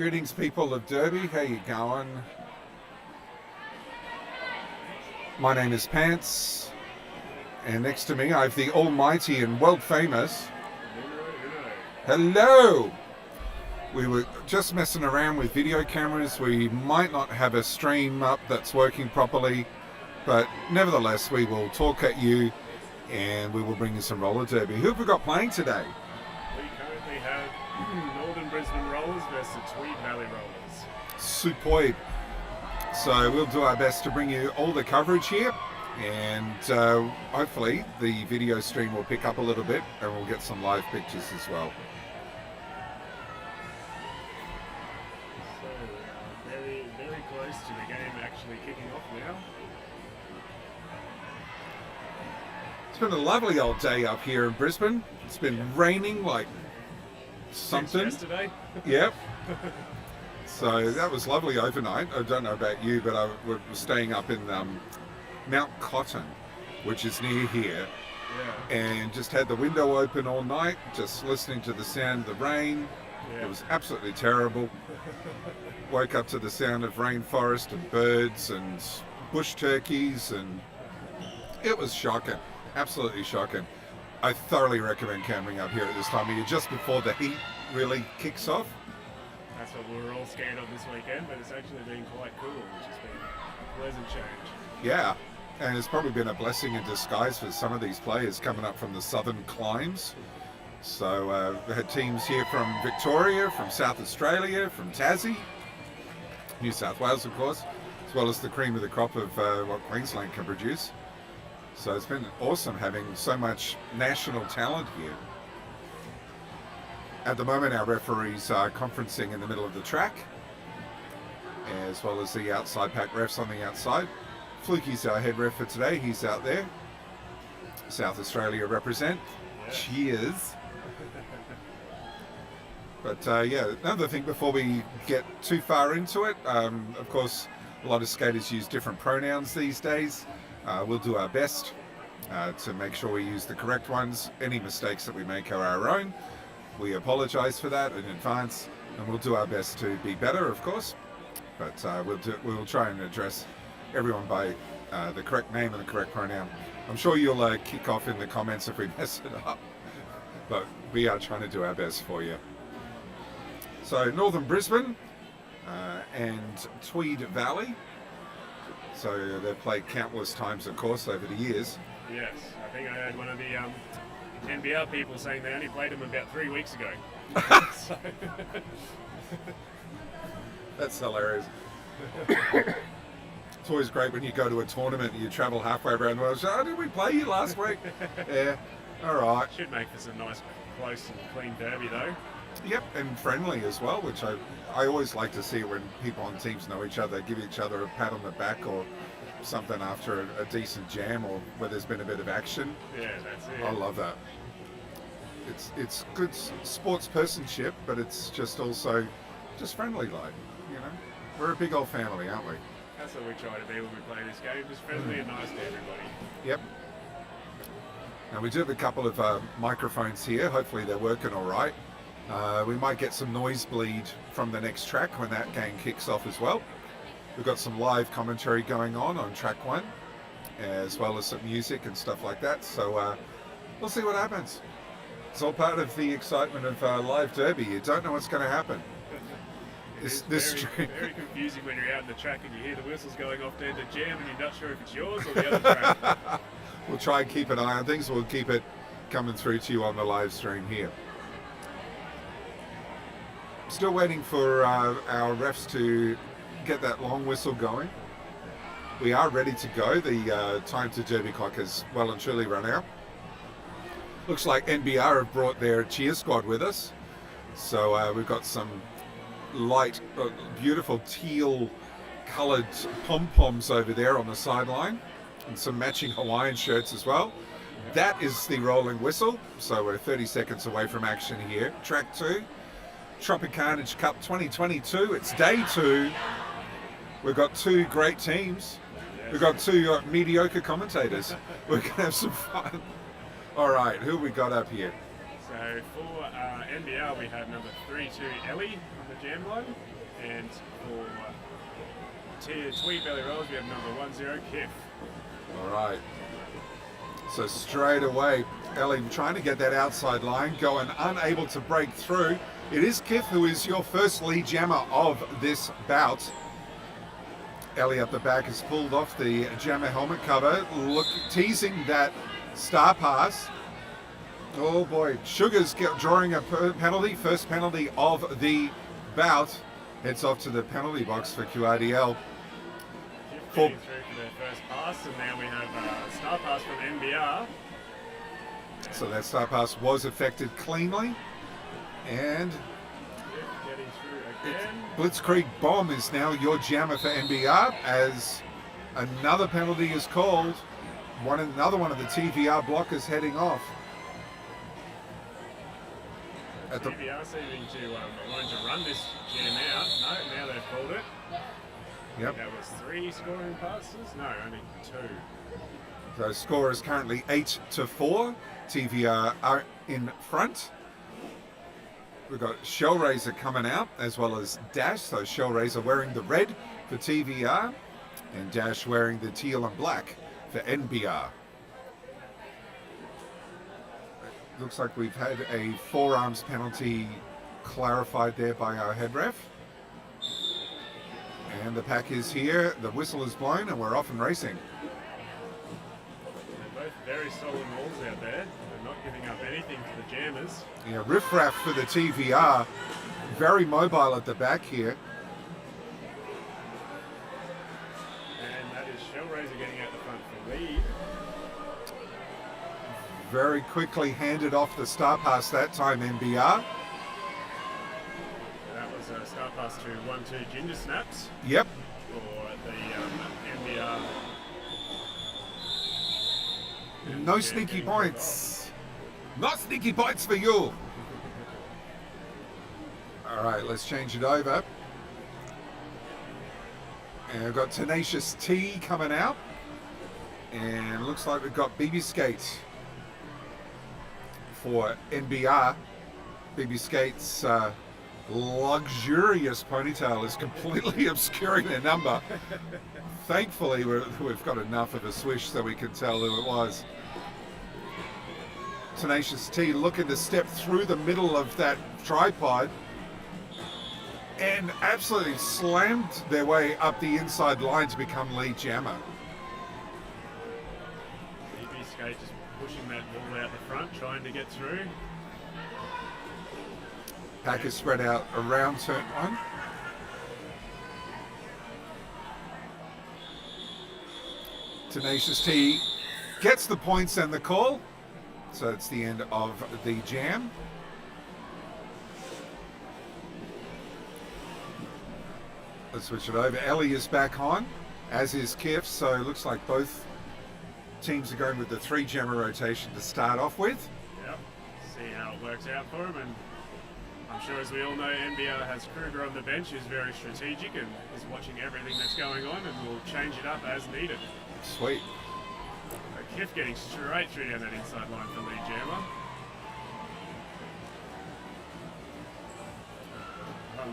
Greetings, people of Derby. How you going? My name is Pants, and next to me I have the almighty and world famous. Hello! We were just messing around with video cameras. We might not have a stream up that's working properly, but nevertheless we will talk at you and we will bring you some roller derby. Who have we got playing today? We currently have Northern Brisbane Rollers versus Tweed Valley Rollers. Superb. So we'll do our best to bring you all the coverage here, and hopefully the video stream will pick up a little bit and we'll get some live pictures as well. So very, very close to the game actually kicking off now. It's been a lovely old day up here in Brisbane. It's been raining like something. Since yesterday. Yep. So that was lovely overnight. I don't know about you, but I was staying up in Mount Cotton, which is near here, Yeah. and just had the window open all night, just listening to the sound of the rain. Yeah. It was absolutely terrible. Woke up to the sound of rainforest and birds and bush turkeys, and it was shocking, absolutely shocking. I thoroughly recommend camping up here at this time of year, just before the heat really kicks off. That's what we were all scared of this weekend, but it's actually been quite cool, which has been a pleasant change. Yeah, and it's probably been a blessing in disguise for some of these players coming up from the southern climes. So we had teams here from Victoria, from South Australia, from Tassie, New South Wales of course, as well as the cream of the crop of what Queensland can produce. So it's been awesome having so much national talent here. At the moment our referees are conferencing in the middle of the track, as well as the outside pack refs on the outside. Fluky's our head ref for today, he's out there. South Australia represent. Yeah. Cheers. But yeah, another thing before we get too far into it, of course a lot of skaters use different pronouns these days. We'll do our best to make sure we use the correct ones. Any mistakes that we make are our own. We apologise for that in advance, and we'll do our best to be better, of course. But we'll try and address everyone by the correct name and the correct pronoun. I'm sure you'll kick off in the comments if we mess it up, but we are trying to do our best for you. So Northern Brisbane and Tweed Valley. So they've played countless times, of course, over the years. Yes, I think I heard one of the NBL people saying they only played them about 3 weeks ago. So That's hilarious. It's always great when you go to a tournament and you travel halfway around the world. So, oh, did we play you last week? Yeah, all right. should make for some nice, close and clean derby though. Yep, and friendly as well, which I always like to see when people on teams know each other, give each other a pat on the back or something after a decent jam or where there's been a bit of action. Yeah, that's it. I love that. It's good sports personship, but it's just also just friendly like, you know. We're a big old family, aren't we? That's what we try to be when we play this game, just friendly and nice to everybody. Yep. Now we do have a couple of microphones here. Hopefully they're working all right. We might get some noise bleed from the next track when that game kicks off as well. We've got some live commentary going on track 1, as well as some music and stuff like that. So we'll see what happens. It's all part of the excitement of live derby. You don't know what's going to happen. It's very confusing when you're out in the track and you hear the whistles going off to end a jam and you're not sure if it's yours or the other track. We'll try and keep an eye on things. We'll keep it coming through to you on the live stream here. Still waiting for our refs to get that long whistle going. We are ready to go. The time to derby clock has well and truly run out. Looks like NBR have brought their cheer squad with us. So we've got some light, beautiful teal coloured pom-poms over there on the sideline and some matching Hawaiian shirts as well. That is the rolling whistle. So we're 30 seconds away from action here. Track 2. Tropicarnage Cup 2022. It's day 2. We've got 2 great teams. We've got 2 mediocre commentators. We're going to have some fun. All right, who we got up here? So for NBL, we have number 32 Ellie on the jam line. And for Tweed Valley Rollers, we have number 10, Kiff. All right. So straight away, Ellie trying to get that outside line, going unable to break through. It is Kiff who is your first lead jammer of this bout. Ellie up the back has pulled off the jammer helmet cover, teasing that star pass. Oh boy, Sugar's drawing a penalty, first penalty of the bout. Heads off to the penalty box for QRDL. Getting through for their first pass, and now we have a star pass from NBR. So that star pass was effected cleanly, and Getting through again. Blitzkrieg Bomb is now your jammer for NBR as another penalty is called. Another one of the TVR blockers heading off. TVR seeming to wanting to run this jam out. No, now they've called it. Yep. That was 3 scoring passes? No, only 2. So score is currently 8-4. TVR are in front. We've got Shellraiser coming out as well as Dash. So Shellraiser wearing the red for TVR and Dash wearing the teal and black for NBR. Looks like we've had a forearms penalty clarified there by our head ref. And the pack is here, the whistle is blown, and we're off and racing. They're both very solid walls out there. They're not giving up anything to the jammers. Yeah, riffraff for the TVR. Very mobile at the back here. And that is Shellraiser getting out the front for lead. Very quickly handed off the star pass that time, NBR. That was a star pass to 1-2 Ginger Snaps. Yep. For the NBR. No sneaky points. Not sneaky points for you. All right, let's change it over. And we've got Tenacious T coming out. And looks like we've got BB Skate for NBR. BB Skate's luxurious ponytail is completely obscuring their number. Thankfully, we've got enough of a swish so we can tell who it was. Tenacious T looking to step through the middle of that tripod and absolutely slammed their way up the inside line to become lead jammer. BB Skate just pushing that ball out the front, trying to get through. Pack is spread out around turn 1. Tenacious T gets the points and the call. So it's the end of the jam. Let's switch it over. Ellie is back on, as is Kiff. So it looks like both teams are going with the 3 jammer rotation to start off with. Yep. See how it works out for them. And I'm sure, as we all know, NBR has Kruger on the bench, who's very strategic and is watching everything that's going on and will change it up as needed. Sweet. Kiff getting straight through down that inside line for lead jammer.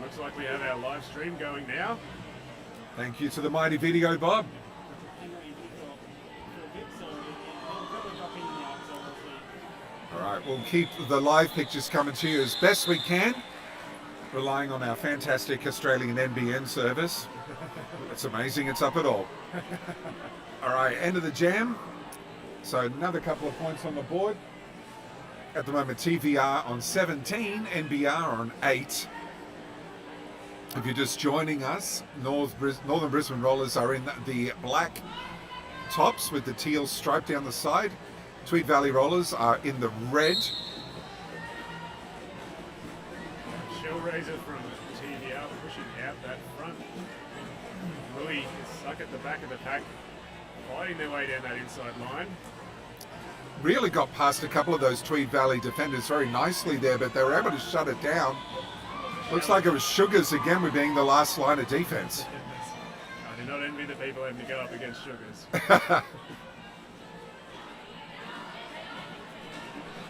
Looks like we have our live stream going now. Thank you to the mighty Video Bob. All right, we'll keep the live pictures coming to you as best we can, relying on our fantastic Australian NBN service. It's amazing it's up at all. All right, end of the jam. So another couple of points on the board. At the moment, TVR on 17, NBR on 8. If you're just joining us, Northern Brisbane Rollers are in the black tops with the teal stripe down the side. Tweed Valley Rollers are in the red. Shellraiser from TVR pushing out that front. Louis is stuck at the back of the pack, fighting their way down that inside line. Really got past a couple of those Tweed Valley defenders very nicely there, but they were able to shut it down. Looks like it was Sugars again with being the last line of defense. I do not envy the people having to go up against Sugars.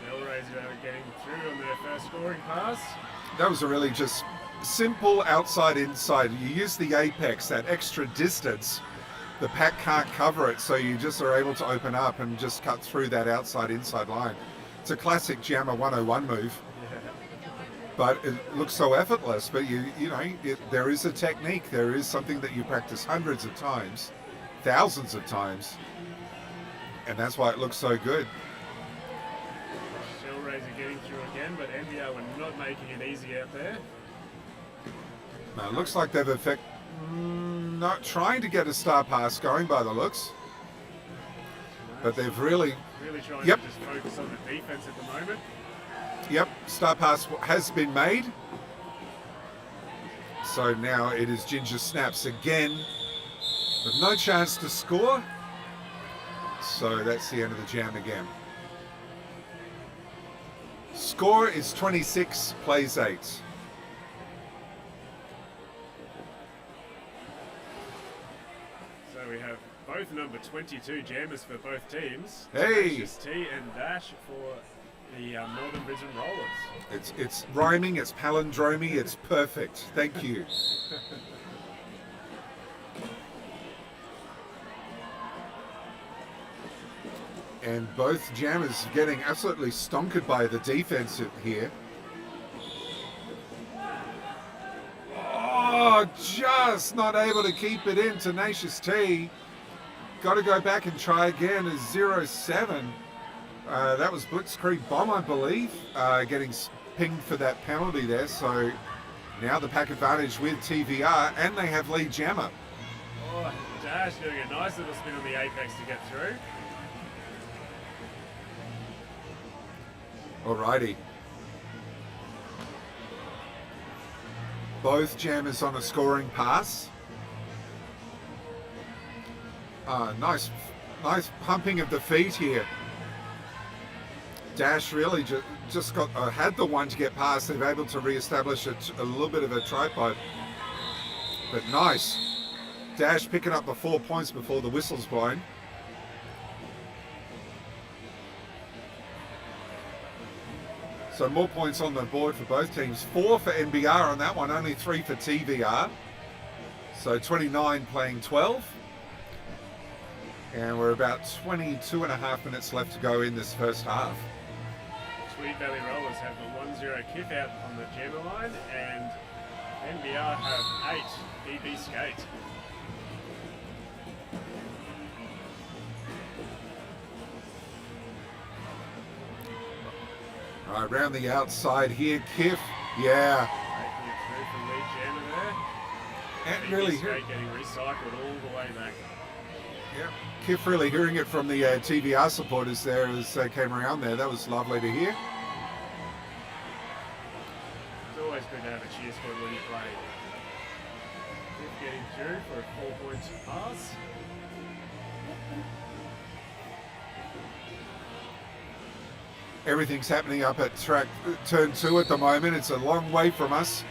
Shellraiser getting through on their first scoring pass. That was a really just simple outside inside. You use the apex, that extra distance. The pack can't cover it, so you just are able to open up and just cut through that outside inside line. It's a classic Jammer 101 move, but it looks so effortless. But there is a technique. There is something that you practice hundreds of times, thousands of times, and that's why it looks so good. Shell Razor getting through again, but NBR were not making it easy out there. Now it looks like they've not trying to get a star pass going by the looks, but they've really trying to just focus on the defense at the moment. Yep, star pass has been made. So now it is Ginger Snaps again with no chance to score. So that's the end of the jam again. Score is 26, plays 8. So we have both number 22 jammers for both teams. Hey! T and Dash for the Northern Brisbane Rollers. It's rhyming, it's palindromy, it's perfect. Thank you. And both jammers getting absolutely stonkered by the defense here. Oh, just not able to keep it in. Tenacious T. Got to go back and try again as 0-7. That was Blitzkrieg Bomb, I believe, getting pinged for that penalty there. So now the pack advantage with TVR, and they have lead jammer. Oh, Dash doing a nice little spin on the apex to get through. Alrighty. Both jammers on a scoring pass. Nice pumping of the feet here. Dash really just had the one to get past. They've able to re-establish a little bit of a tripod. But nice. Dash picking up the 4 points before the whistle's blown. So more points on the board for both teams. 4 for NBR on that one, only 3 for TVR. So 29 playing 12. And we're about 22 and a half minutes left to go in this first half. Tweed Valley Rollers have the 1-0 kick out on the jammer line, and NBR have 8 PB skate. All right, round the outside here, Kiff. Yeah. Making it through from lead jammer there. And PB really, skate getting recycled all the way back. yeah. Kiff really hearing it from the TVR supporters there as they came around there. That was lovely to hear. It's always good to have a cheer squad when you play. Kiff getting through for a 4-point pass. Everything's happening up at track turn 2 at the moment. It's a long way from us.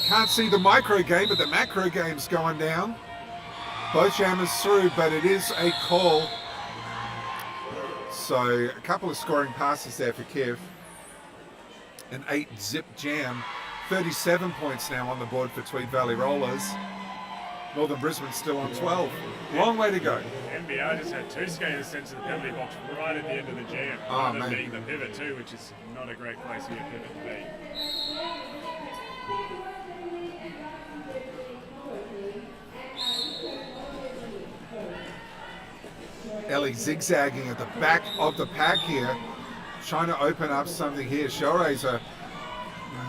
Can't see the micro game, but the macro game's going down. Both jammers through, but it is a call. So a couple of scoring passes there for Kev. An 8-zip jam. 37 points now on the board for Tweed Valley Rollers. Northern Brisbane still on 12. Long way to go. NBR just had 2 skaters sent to the penalty box right at the end of the jam. Oh, Rather than being the pivot too, which is not a great place for your pivot to be. Ellie zigzagging at the back of the pack here, trying to open up something here. Shellraiser,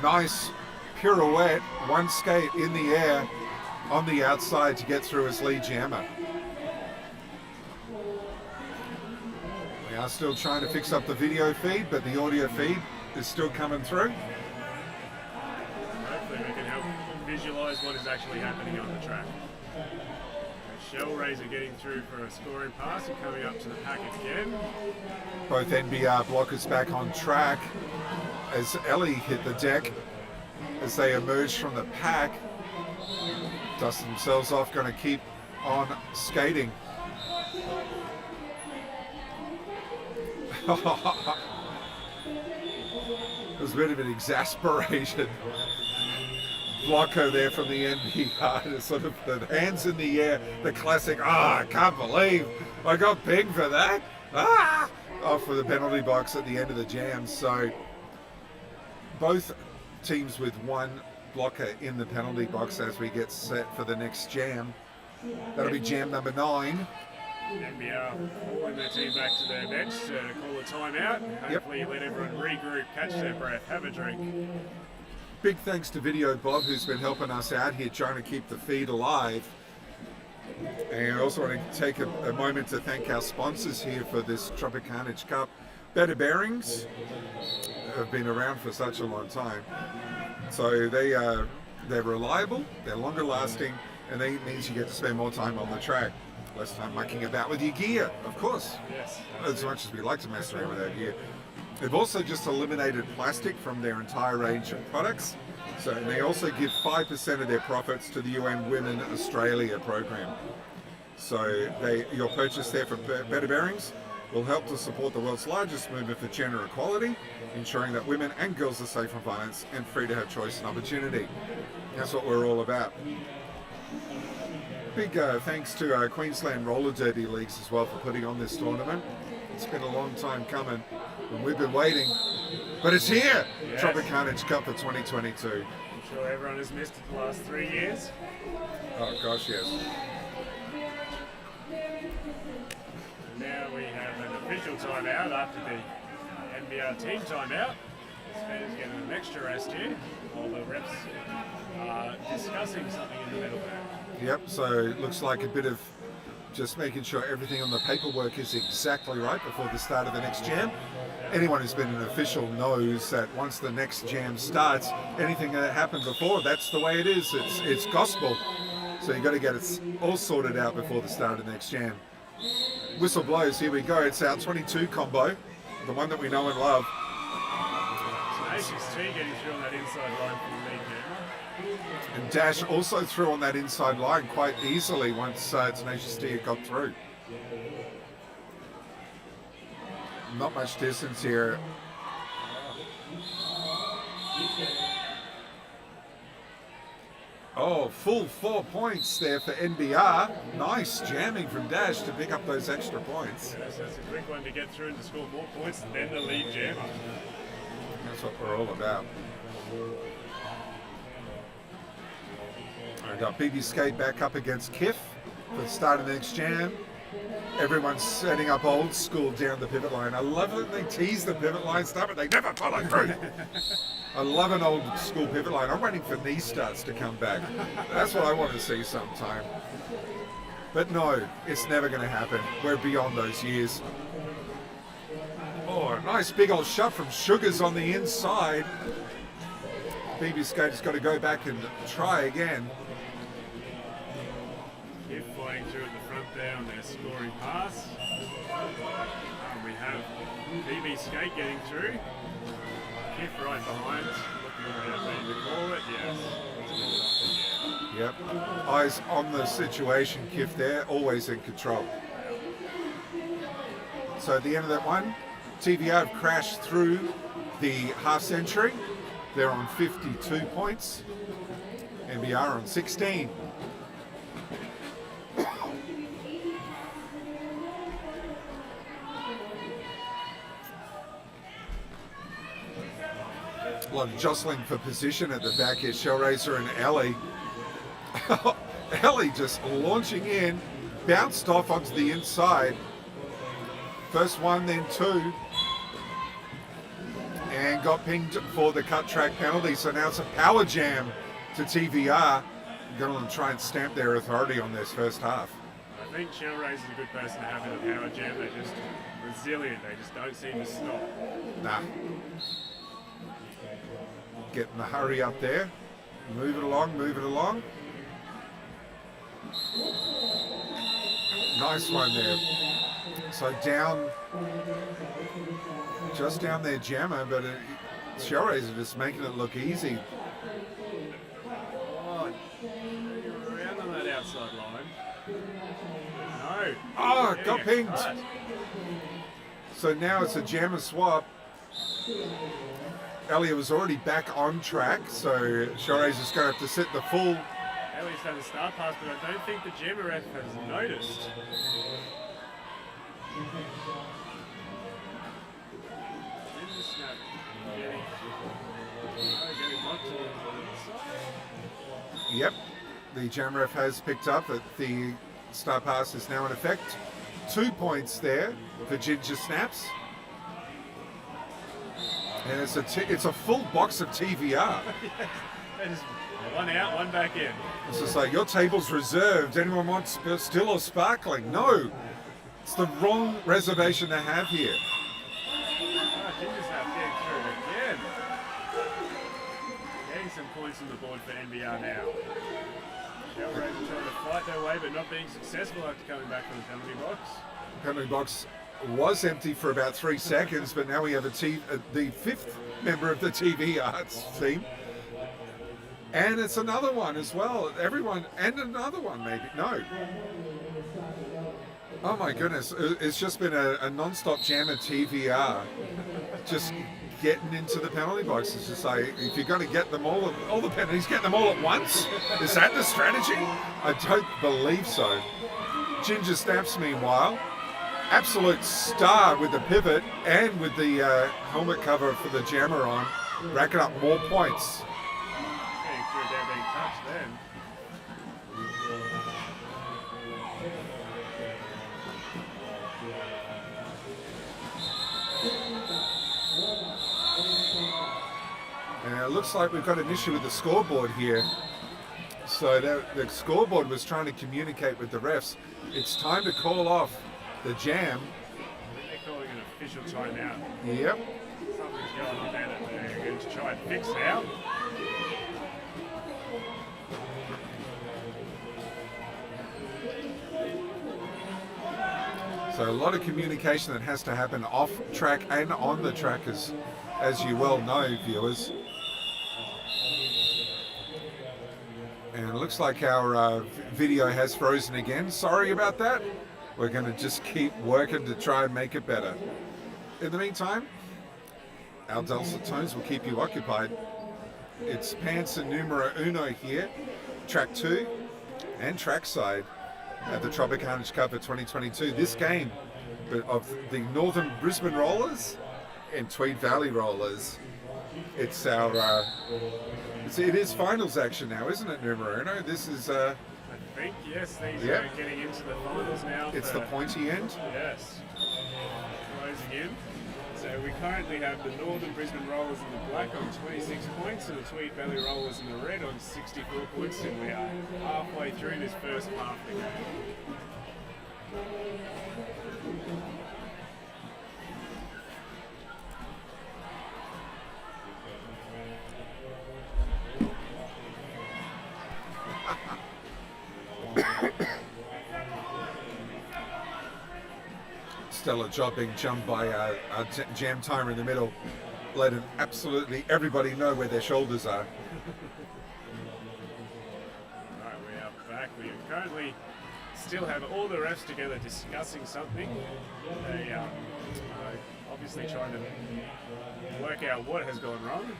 nice pirouette, one skate in the air on the outside to get through his lead jammer. We are still trying to fix up the video feed, but the audio feed is still coming through. Hopefully we can help visualise what is actually happening on the track. Shellraiser getting through for a scoring pass and coming up to the pack again. Both NBR blockers back on track as Ellie hit the deck as they emerge from the pack. Dust themselves off, going to keep on skating. It was a bit of an exasperation blocker there from the NBR, sort of the hands in the air, the classic, I can't believe I got pinged for that. Off for the penalty box at the end of the jam. So both teams with one blocker in the penalty box as we get set for the next jam. That'll be jam number 9. NBR calling their team back to their bench to call a timeout. Hopefully let everyone regroup, catch their breath, have a drink. Big thanks to Video Bob, who's been helping us out here trying to keep the feed alive. And I also want to take a moment to thank our sponsors here for this Tropicarnage Cup. Better Bearings have been around for such a long time. So they're reliable, they're longer lasting, and that means you get to spend more time on the track. Less time mucking about with your gear, of course. Yes. As much as we like to mess around with our gear. They've also just eliminated plastic from their entire range of products. So, and they also give 5% of their profits to the UN Women Australia program. So your purchase there for Better Bearings will help to support the world's largest movement for gender equality, ensuring that women and girls are safe from violence and free to have choice and opportunity. That's what we're all about. Big thanks to Queensland Roller Derby Leagues as well for putting on this tournament. It's been a long time coming, and we've been waiting, but it's here! Yes. Tropicarnage Cup for 2022. I'm sure everyone has missed it the last 3 years. Oh gosh, yes. Now we have an official timeout after the NBR team timeout. Spain's getting an extra rest here while the refs are discussing something in the middle there. Yep, so it looks like a bit of just making sure everything on the paperwork is exactly right before the start of the next jam. Anyone who's been an official knows that once the next jam starts, anything that happened before, that's the way it is. It's gospel. So you've got to get it all sorted out before the start of the next jam. Whistle blows, here we go. It's our 22 combo, the one that we know and love. Tenacious T getting through on that inside line from the lead jam. And Dash also through on that inside line quite easily once Tenacious T got through. Not much distance here. Oh, full 4 points there for NBR. Nice jamming from Dash to pick up those extra points. Yes, that's a quick one to get through and to score more points than the lead jammer. That's what we're all about. I've got BB Skate back up against Kiff for the start of the next jam. Everyone's setting up old school down the pivot line. I love that they tease the pivot line stuff, but they never follow through. I love an old school pivot line. I'm waiting for knee starts to come back. That's what I want to see sometime. But no, it's never going to happen. We're beyond those years. Oh, a nice big old shot from Sugars on the inside. BB Skate has got to go back and try again. Kiff flying through at the front there on their scoring pass. And we have BB Skate getting through. Kiff right behind, looking around ready to call it, yes. Yep, eyes on the situation, Kiff there, always in control. So at the end of that one, TVA have crashed through the half century. They're on 52 points. NBR on 16. A lot of jostling for position at the back here. Shellraiser and Ellie. Ellie just launching in, bounced off onto the inside. First one, then two. And got pinged for the cut track penalty. So now it's a power jam to TVR. Going to try and stamp their authority on this first half. I think Shellraiser is a good person to have in a power jam. They're just resilient. They just don't seem to stop. Nah. Getting the hurry up there. Move it along, move it along. Nice one there. So down, just down their jammer, but Shellraiser just making it look easy. Oh, around on that outside line. No. Oh, got pinged. Cut. So now it's a jammer swap. Elliot was already back on track, so Shorei's just going to have to sit the full. Elliot's done the start pass, but I don't think the jammer ref has noticed. Yep, the jam ref has picked up that the star pass is now in effect. 2 points there for Ginger Snaps. And it's a full box of TVR. Yes, that is one out, one back in. It's just like, your table's reserved. Anyone want still or sparkling? No. It's the wrong reservation to have here. Ginger Snaps getting through again. Getting some points on the board for NBR now. Shell Rays are trying to fight their way, but not being successful after coming back from the penalty box. The penalty box was empty for about 3 seconds, but now we have the fifth member of the TV arts team. And it's another one as well. Everyone, and another one maybe. No. Oh my goodness. It's just been a non-stop jam of TVR. Just getting into the penalty box. It's just like, if you're going to get them all the penalties, get them all at once? Is that the strategy? I don't believe so. Ginger Snaps, meanwhile, absolute star with the pivot and with the helmet cover for the jammer on, racking up more points. Getting through there being touched then. And it looks like we've got an issue with the scoreboard here. So the scoreboard was trying to communicate with the refs. It's time to call off the jam. They're calling an official timeout. Yep. Something's going on there that they're going to try and fix now. So a lot of communication that has to happen off track and on the track, as you well know, viewers. And it looks like our video has frozen again. Sorry about that. We're going to just keep working to try and make it better. In the meantime, our dulcet tones will keep you occupied. It's Panzer numero uno here, track 2 and trackside at the Tropicarnage Cup of 2022. This game of the Northern Brisbane Rollers and Tweed Valley Rollers. It's our it is finals action now, isn't it, numero uno? This is I think, yes, these are getting into the finals now. It's the pointy end. Yes. Closing in. So we currently have the Northern Brisbane Rollers in the black on 26 points and the Tweed Valley Rollers in the red on 64 points, and we are halfway through this first half of the game. Stellar job being jumped by our jam timer in the middle, letting absolutely everybody know where their shoulders are. Alright, we are back. We currently still have all the refs together discussing something. They are obviously trying to work out what has gone wrong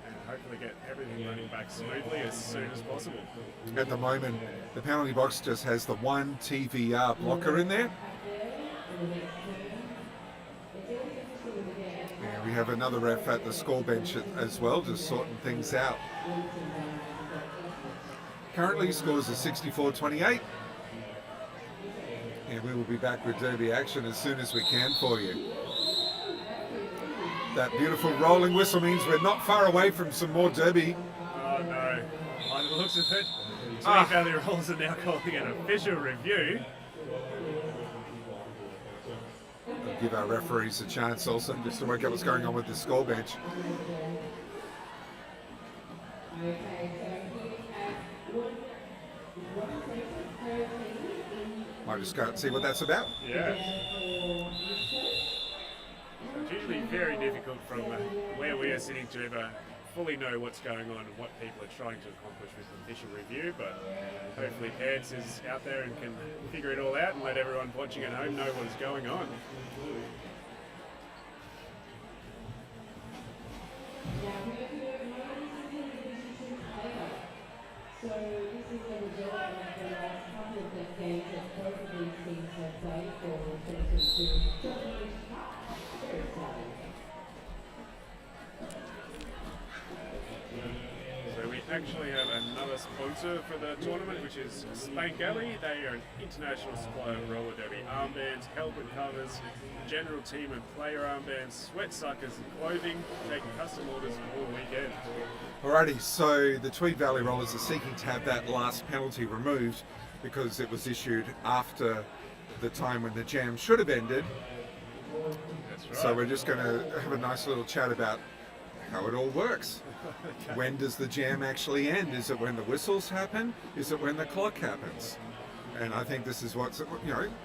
and hopefully get everything running back smoothly as soon as possible. At the moment, the penalty box just has the one TVR blocker in there. Yeah, we have another ref at the score bench as well, just sorting things out. Currently scores are 64-28. And we will be back with Derby action as soon as we can for you. That beautiful rolling whistle means we're not far away from some more Derby. Oh no, by the looks of it, Tweed Valley Rollers are now calling an official review. Give our referees a chance also just to work out what's going on with the score bench. Might just go and see what that's about. Yeah. It's usually very difficult from where we are sitting to ever fully know what's going on and what people are trying to accomplish with an official review, but hopefully Pants is out there and can figure it all out and let everyone watching at home know what is going on. So we actually have another sponsor for the tournament, which is Spank Alley. They are an international supplier of roller derby armbands, helmet covers, general team and player armbands, sweat suckers and clothing, taking custom orders all weekend. Alrighty, so the Tweed Valley Rollers are seeking to have that last penalty removed because it was issued after the time when the jam should have ended. That's right. So we're just going to have a nice little chat about how it all works. Okay. When does the jam actually end? Is it when the whistles happen? Is it when the clock happens? And I think this is what's,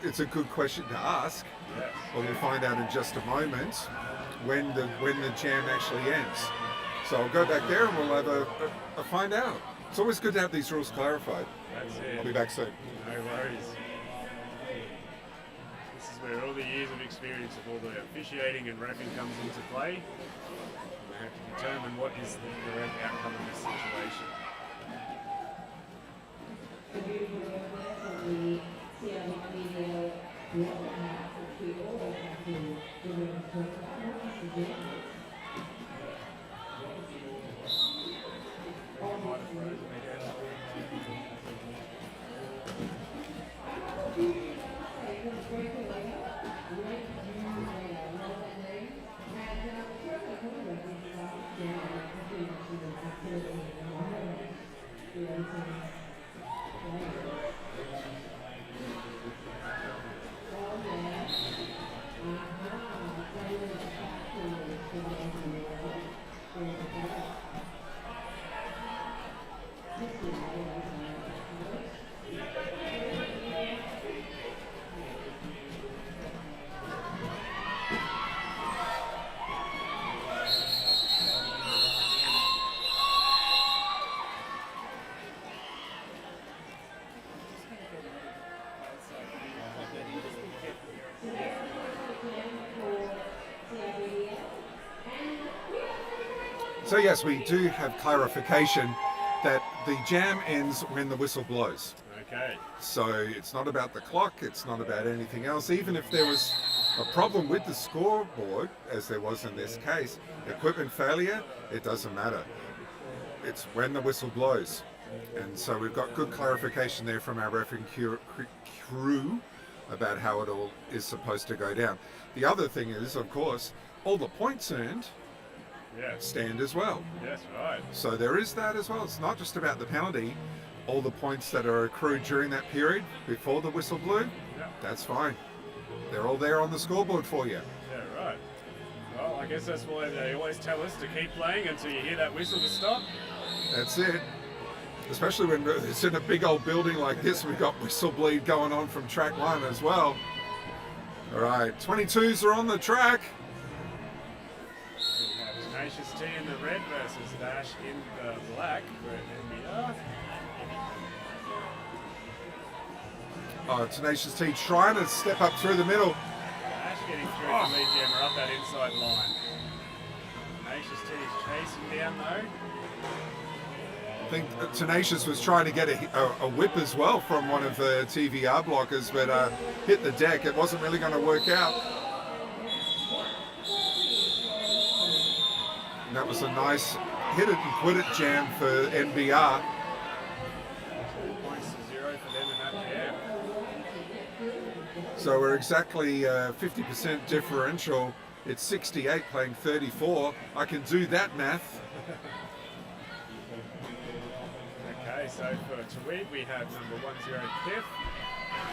it's a good question to ask. Yes. Well, we'll find out in just a moment when the jam actually ends. So I'll go back there and we'll have a find out. It's always good to have these rules clarified. That's it. I'll be back soon. No worries. This is where all the years of experience of all the officiating and reffing comes into play. We have to determine what is the correct outcome in this situation. So yes, we do have clarification that the jam ends when the whistle blows. Okay. So it's not about the clock, it's not about anything else. Even if there was a problem with the scoreboard, as there was in this case, equipment failure, it doesn't matter. It's when the whistle blows. And so we've got good clarification there from our refereeing crew about how it all is supposed to go down. The other thing is, of course, all the points earned stand as well. Yes, right. So there is that as well. It's not just about the penalty. All the points that are accrued during that period before the whistle blew, that's fine. They're all there on the scoreboard for you. Yeah, right. Well, I guess that's why they always tell us to keep playing until you hear that whistle to stop. That's it. Especially when it's in a big old building like this, we've got whistle bleed going on from track one as well. All right, 22s are on the track. We have Tenacious T in the red versus Dash in the black for NBR. Tenacious T trying to step up through the middle. Dash getting through the lead jammer up that inside line. Tenacious T is chasing down though. I think Tenacious was trying to get a whip as well from one of the TVR blockers, but hit the deck. It wasn't really going to work out. And that was a nice hit it and quit it jam for NBR. 2 points to 0 for them in that jam. So we're exactly 50% differential. It's 68 playing 34. I can do that math. Okay, so for Tweed we have number 10 Kiff,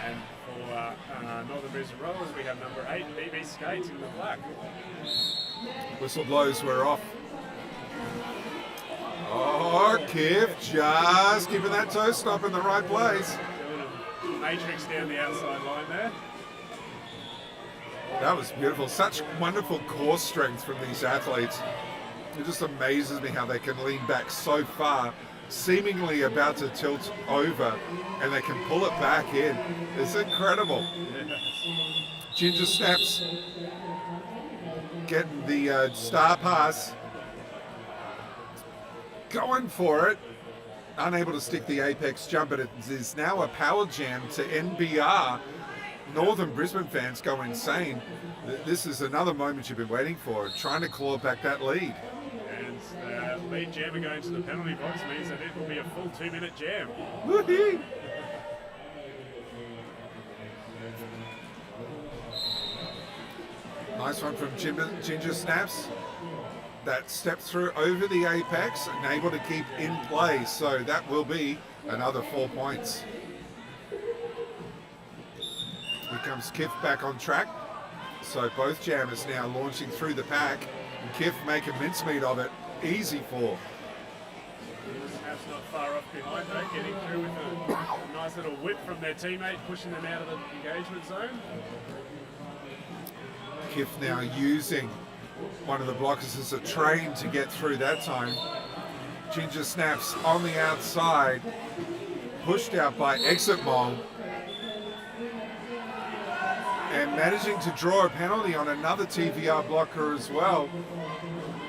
and for Northern Brisbane Rollers we have number 8 PB Skates in the black. Whistle blows, we're off. Oh, Kiff just keeping that toe stop in the right place. Doing a matrix down the outside line there. That was beautiful. Such wonderful core strength from these athletes. It just amazes me how they can lean back so far, seemingly about to tilt over, and they can pull it back in. It's incredible. Yes. Ginger Snaps getting the star pass. Going for it. unable to stick the apex jump, but it is now a power jam to NBR. Northern Brisbane fans go insane. This is another moment you've been waiting for, trying to claw back that lead. And lead jammer going to the penalty box means that it will be a full 2-minute jam. Woohoo! Nice one from Ginger Snaps. That step through over the apex and able to keep in play. So that will be another 4 points. Here comes Kiff back on track. So both jammers now launching through the pack. And Kiff making mincemeat of it. Easy 4. Snaps not far off behind though, getting through with a nice little whip from their teammate, pushing them out of the engagement zone. Kiff now using one of the blockers as a train to get through that time. Ginger Snaps on the outside, pushed out by Exit Mole, and managing to draw a penalty on another TVR blocker as well.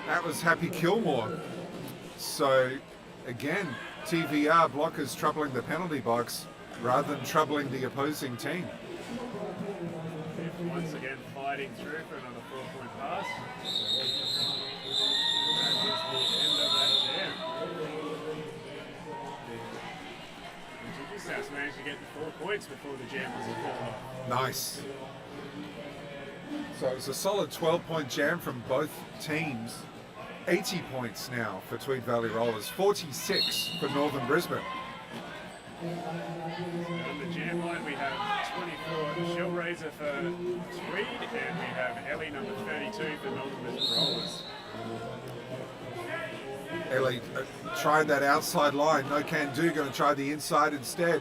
That was Happy Kilmore. So again, TVR blockers troubling the penalty box rather than troubling the opposing team. Once again fighting through for another 4-point pass. That is the end of that jam. Ginger Snaps managed to get the 4 points before the jam was called off. Nice. So it was a solid 12-point jam from both teams. 80 points now for Tweed Valley Rollers, 46 for Northern Brisbane. On the jam line we have 24 Shell Razor for Tweed, and we have Ellie number 32 for Northern Brisbane Rollers. Ellie tried that outside line, no can do, going to try the inside instead.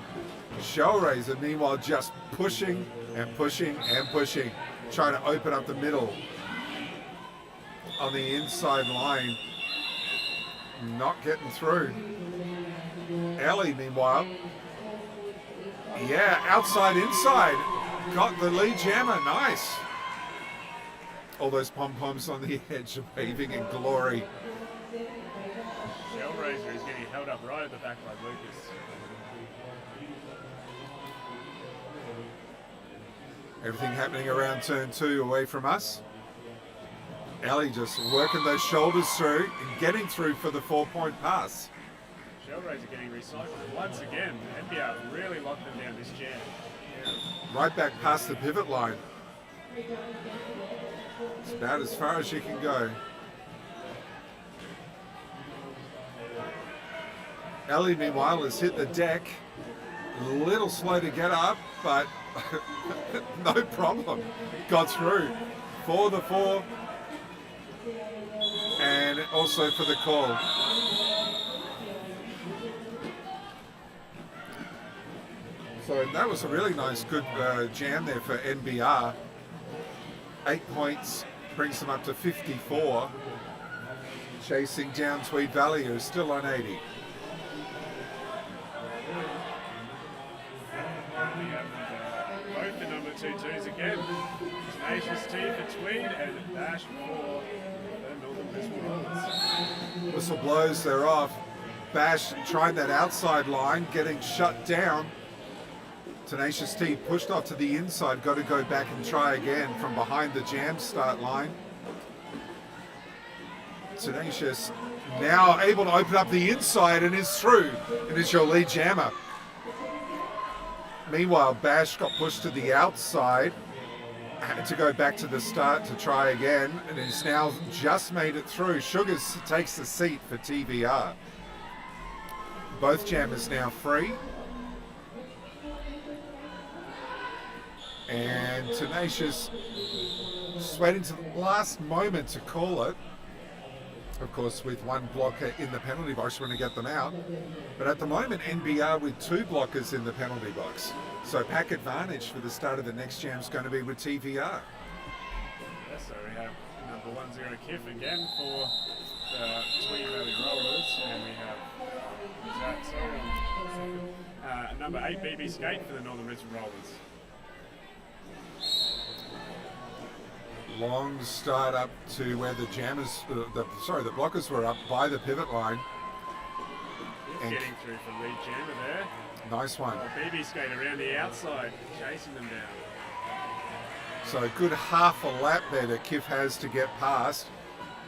Shellraiser meanwhile just pushing and pushing and pushing, trying to open up the middle on the inside line, not getting through. Ellie meanwhile, yeah, outside inside, got the lead jammer, nice. All those pom-poms on the edge of waving in glory. Shellraiser is getting held up right at the back by Lucas. Everything happening around turn 2 away from us. Ellie just working those shoulders through and getting through for the 4-point pass. Shellraiser getting recycled once again. NBR really locked them down this jam. Right back past the pivot line. It's about as far as you can go. Ellie meanwhile has hit the deck. A little slow to get up, but no problem. Got through for the 4 and also for the call. So that was a really nice, good jam there for NBR. 8 points brings them up to 54. Chasing down Tweed Valley, who's still on 80. We have both the number 2-2s again. Tenacious T for Tweed and Bash for the Northern Brisbane Rollers. Whistle blows, they're off. Bash trying that outside line, getting shut down. Tenacious T pushed off to the inside, got to go back and try again from behind the jam start line. Tenacious now able to open up the inside and is through. It is your lead jammer. Meanwhile, Bash got pushed to the outside, had to go back to the start to try again, and he's now just made it through. Sugars takes the seat for TVR. Both jammers now free. And Tenacious sweating to the last moment to call it. Of course, with one blocker in the penalty box, you want to get them out. But at the moment, NBR with 2 blockers in the penalty box. So pack advantage for the start of the next jam is going to be with TVR. Yes, so we have number 10 Kiff again for the Tweed Valley Rollers, and we have number 8 BB Skate for the Northern Brisbane Rollers. Long start up to where the jammers, the blockers were up by the pivot line. And getting through for lead jammer there. nice one. BB skate around the outside, chasing them down. So a good half a lap there that Kif has to get past.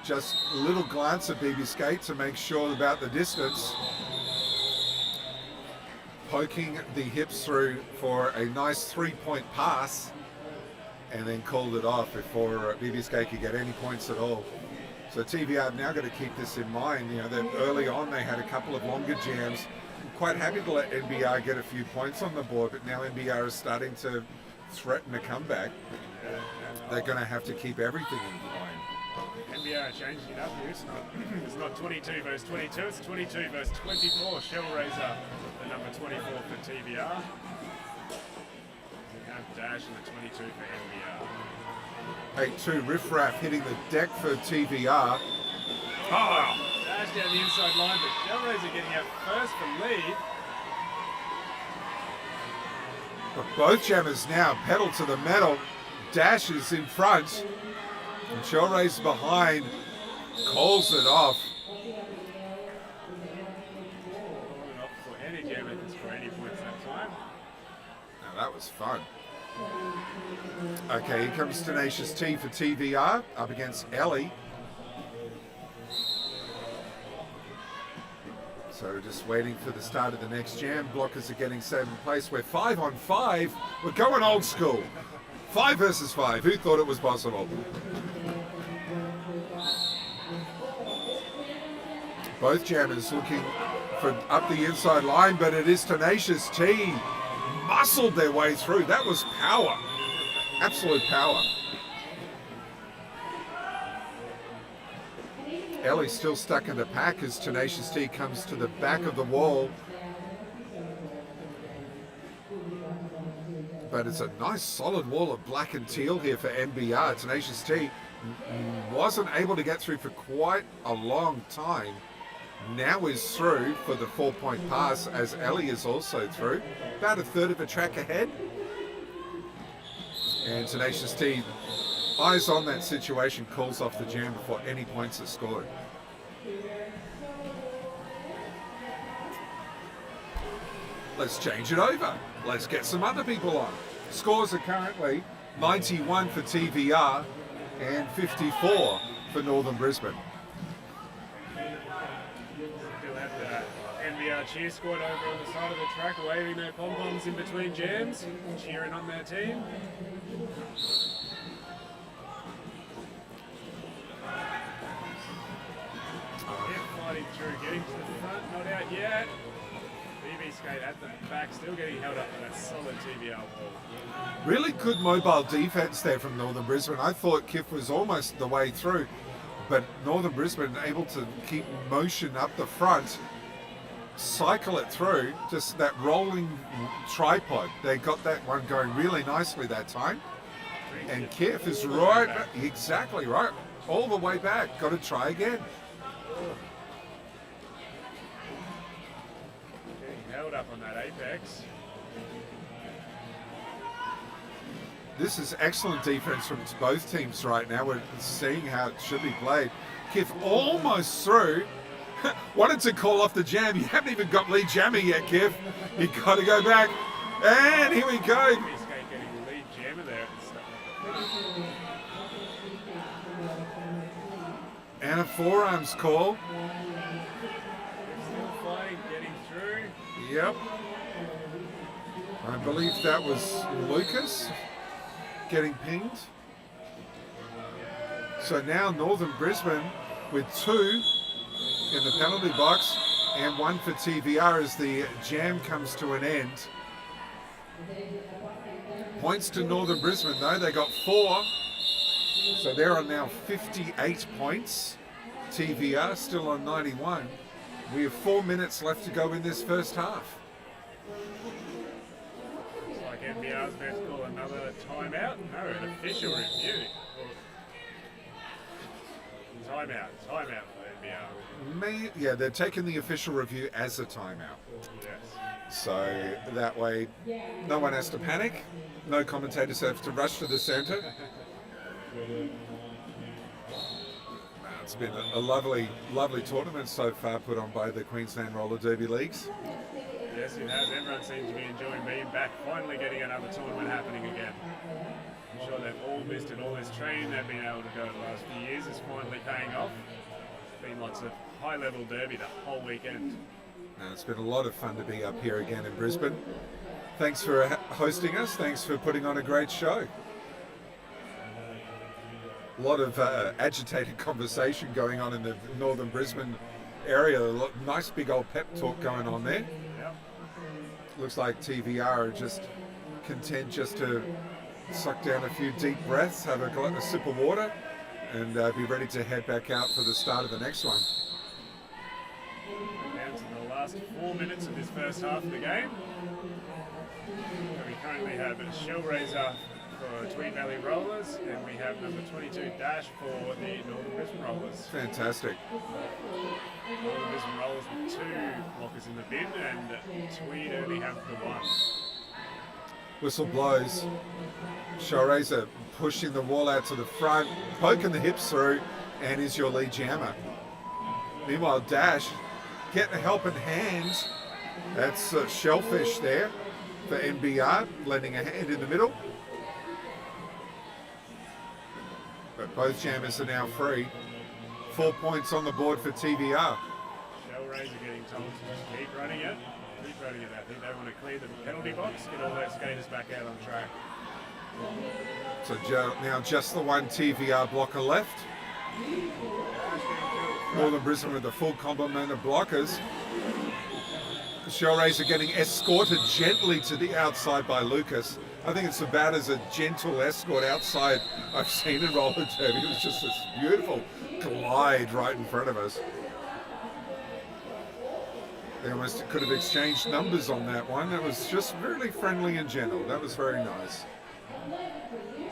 Just a little glance at BB skate to make sure about the distance. Poking the hips through for a nice 3-point pass, and then called it off before BB skate could get any points at all. So TVR have now got to keep this in mind. You know, that early on they had a couple of longer jams. I'm quite happy to let NBR get a few points on the board, but now NBR is starting to threaten a comeback. They're going to have to keep everything in mind. NBR changing it up here. It's not 22 versus 22, it's 22 versus 24. Shell Razor, the number 24 for TVR. And Dash and the 22 for NBR. 8-2 riffraff hitting the deck for TVR. Oh! Dash down the inside line, but Shell Razor getting out first for lead. But both jammers now pedal to the metal. Dash is in front. And Shellray's behind. Calls it off. Calling it off for any jammer can score 80 points that time. Now that was fun. Okay, here comes Tenacious T for TVR up against Ellie. So just waiting for the start of the next jam. Blockers are getting set in place. We're 5 on 5. We're going old school. 5 versus 5. Who thought it was possible? Both jammers looking for up the inside line, but it is Tenacious T. Muscled their way through. That was power. Absolute power. Ellie's still stuck in the pack as Tenacious T comes to the back of the wall. But it's a nice solid wall of black and teal here for NBR. Tenacious T wasn't able to get through for quite a long time. Now is through for the 4-point pass as Ellie is also through. About a third of a track ahead. And Tenacious T, eyes on that situation, calls off the jam before any points are scored. Let's change it over. Let's get some other people on. Scores are currently 91 for TVR and 54 for Northern Brisbane. Still have the NBR cheer squad over on the side of the track, waving their pom-poms in between jams, cheering on their team. Fighting through, getting to the front, not out yet. BB skate at the back, still getting held up by that solid TVR wall. Really good mobile defense there from Northern Brisbane. I thought Kif was almost the way through, but Northern Brisbane able to keep motion up the front, cycle it through, just that rolling tripod. They got that one going really nicely that time. And Kif is right, exactly right, all the way back. Got to try again. Getting held up on that apex. This is excellent defense from both teams right now. We're seeing how it should be played. Kif almost through. Wanted to call off the jam. You haven't even got lead jammer yet, Kif. You got to go back. And here we go. BB skate getting lead jammer there at the start. And a forearms call. Still fighting, getting through. Yep. I believe that was Lucas getting pinged. So now Northern Brisbane with 2 in the penalty box and 1 for TVR as the jam comes to an end. Points to Northern Brisbane though, they got 4. So they're on now 58 points. TVR still on 91. We have 4 minutes left to go in this first half. Looks like NBR's about to call another timeout. No, an official review. Timeout for NBR. Yeah, they're taking the official review as a timeout. Yes. So that way, no one has to panic. No commentators have to rush to the centre. It's been a lovely, lovely tournament so far put on by the Queensland Roller Derby Leagues. Yes, it has. Everyone seems to be enjoying being back, finally getting another tournament happening again. I'm sure they've all missed it. All this training they've been able to go the last few years is finally paying off. Been lots of high-level derby the whole weekend. It's been a lot of fun to be up here again in Brisbane. Thanks for hosting us. Thanks for putting on a great show. A lot of agitated conversation going on in the northern Brisbane area. Nice big old pep talk going on there. Yep. Looks like TVR are just content just to suck down a few deep breaths, have a sip of water, and be ready to head back out for the start of the next one. Down to the last 4 minutes of this first half of the game. We currently have a shell raiser for Tweed Valley Rollers, and we have number 22 Dash for the Northern Brisbane Rollers. Fantastic. Northern Brisbane Rollers with 2 blockers in the bin, and Tweed only have the 1. Whistle blows. Shellraiser pushing the wall out to the front, poking the hips through, and is your lead jammer. Meanwhile, Dash getting a helping hand. That's Shellfish there for NBR, lending a hand in the middle. But both jammers are now free. 4 points on the board for TVR. Shellraiser getting told to just keep running it. Keep running it. I think they want to clear the penalty box, get all their skaters back out on track. So now just the one TVR blocker left. Northern Brisbane with a full complement of blockers. Shellraiser getting escorted gently to the outside by Lucas. I think it's about as a gentle escort outside I've seen in roller derby. It was just this beautiful glide right in front of us. They almost could have exchanged numbers on that one. It was just really friendly and gentle. That was very nice.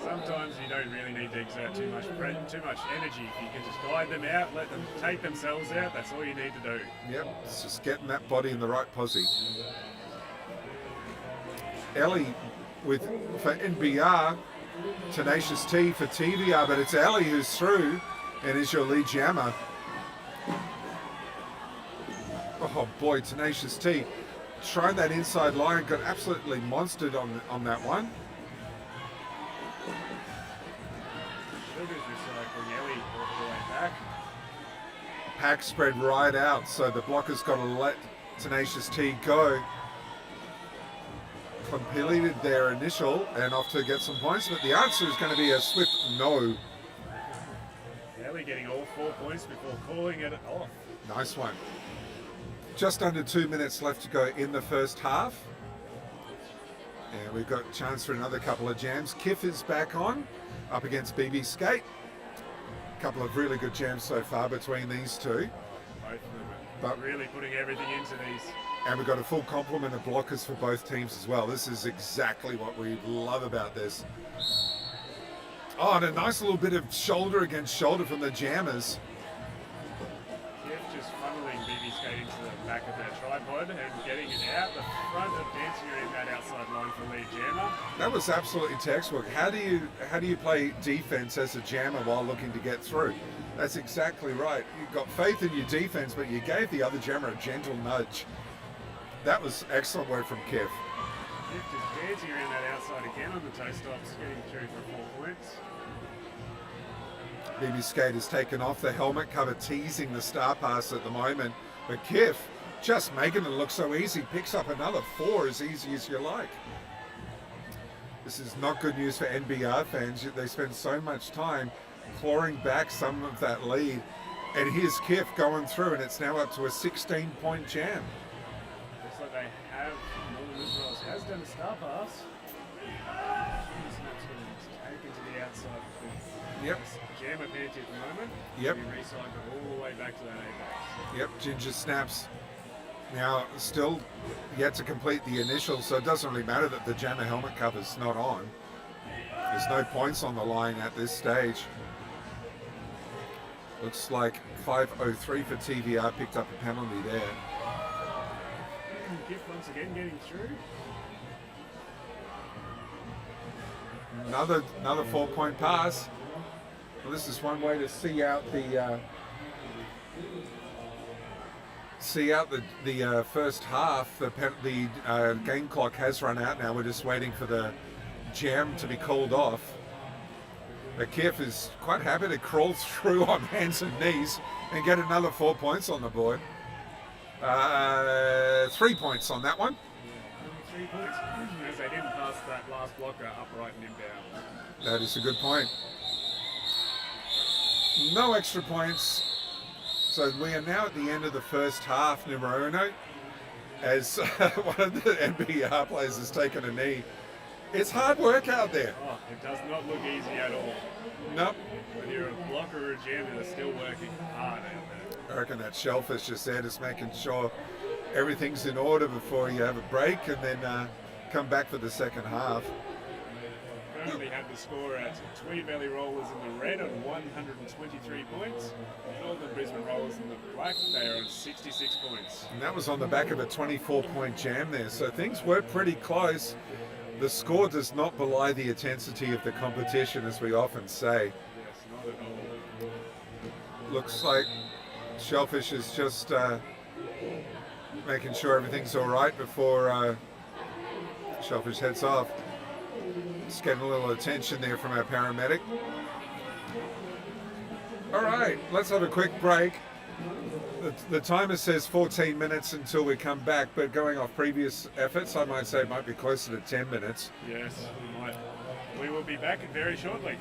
Sometimes you don't really need to exert too much energy. If you can just guide them out, let them take themselves out, that's all you need to do. Yep, it's just getting that body in the right posse. Ellie for NBR, Tenacious T for TVR, but it's Ellie who's through and is your lead jammer. Oh boy, Tenacious T tried that inside line, got absolutely monstered on that one. Sugar's recycling Ellie all the way back. Pack spread right out, so the blocker's got to let Tenacious T go. Completed their initial and off to get some points, but the answer is going to be a swift no. Ellie getting all 4 points before calling it off. Nice one. Just under 2 minutes left to go in the first half. And we've got a chance for another couple of jams. Kiff is back on, up against BB Skate. A couple of really good jams so far between these two. Both of them are really putting everything into these. And we've got a full complement of blockers for both teams as well. This is exactly what we love about this. Oh, and a nice little bit of shoulder against shoulder from the jammers. Kiff just funneling BB Skate into the back of their tripod and getting it out the front of Dancier in that outside line for lead jammer. That was absolutely textbook. How do you play defense as a jammer while looking to get through? That's exactly right. You've got faith in your defense, but you gave the other jammer a gentle nudge. That was excellent work from Kiff. Kiff just Dancier in that outside again on the toe stops, getting through for 4 points. BB Skate has taken off the helmet cover, teasing the star pass at the moment. But Kiff, just making it look so easy, picks up another 4 as easy as you like. This is not good news for NBR fans. They spend so much time clawing back some of that lead. And here's Kiff going through, and it's now up to a 16-point jam. Looks like they have, Northern Israel has done a star pass. Snap's going to take it to the outside. Yep. Jammer panty at the moment. Yep. We recycled all the way back to that apex. Yep, Ginger Snaps now still yet to complete the initial, so it doesn't really matter that the jammer helmet cover's not on. There's no points on the line at this stage. Looks like 5:03 for TVR picked up a penalty there. Gift once again getting through. Another 4-point pass. Well, this is one way to see out the see out the first half. The game clock has run out now. We're just waiting for the jam to be called off. Kiev is quite happy to crawl through on hands and knees and get another 4 points on the board. 3 points on that one. 3 points, as they didn't pass that last blocker upright and inbound. That is a good point. No extra points. So we are now at the end of the first half, numero uno, as one of the NBR players has taken a knee. It's hard work out there. Oh, it does not look easy at all. Nope. Whether you're a blocker or a jam, they're still working hard out there. I reckon that Shellfish just there, just making sure everything's in order before you have a break and then come back for the second half. Currently have the score at Tweed Valley Rollers in the red on 123 points. Northern Brisbane Rollers in the black, they are on 66 points. And that was on the back of a 24-point jam there, so things were pretty close. The score does not belie the intensity of the competition, as we often say. Yes, not at all. Looks like Shellfish is just making sure everything's all right before Shellfish heads off. Just getting a little attention there from our paramedic. All right, let's have a quick break. The timer says 14 minutes until we come back, but going off previous efforts, I might say it might be closer to 10 minutes. Yes, we will be back very shortly.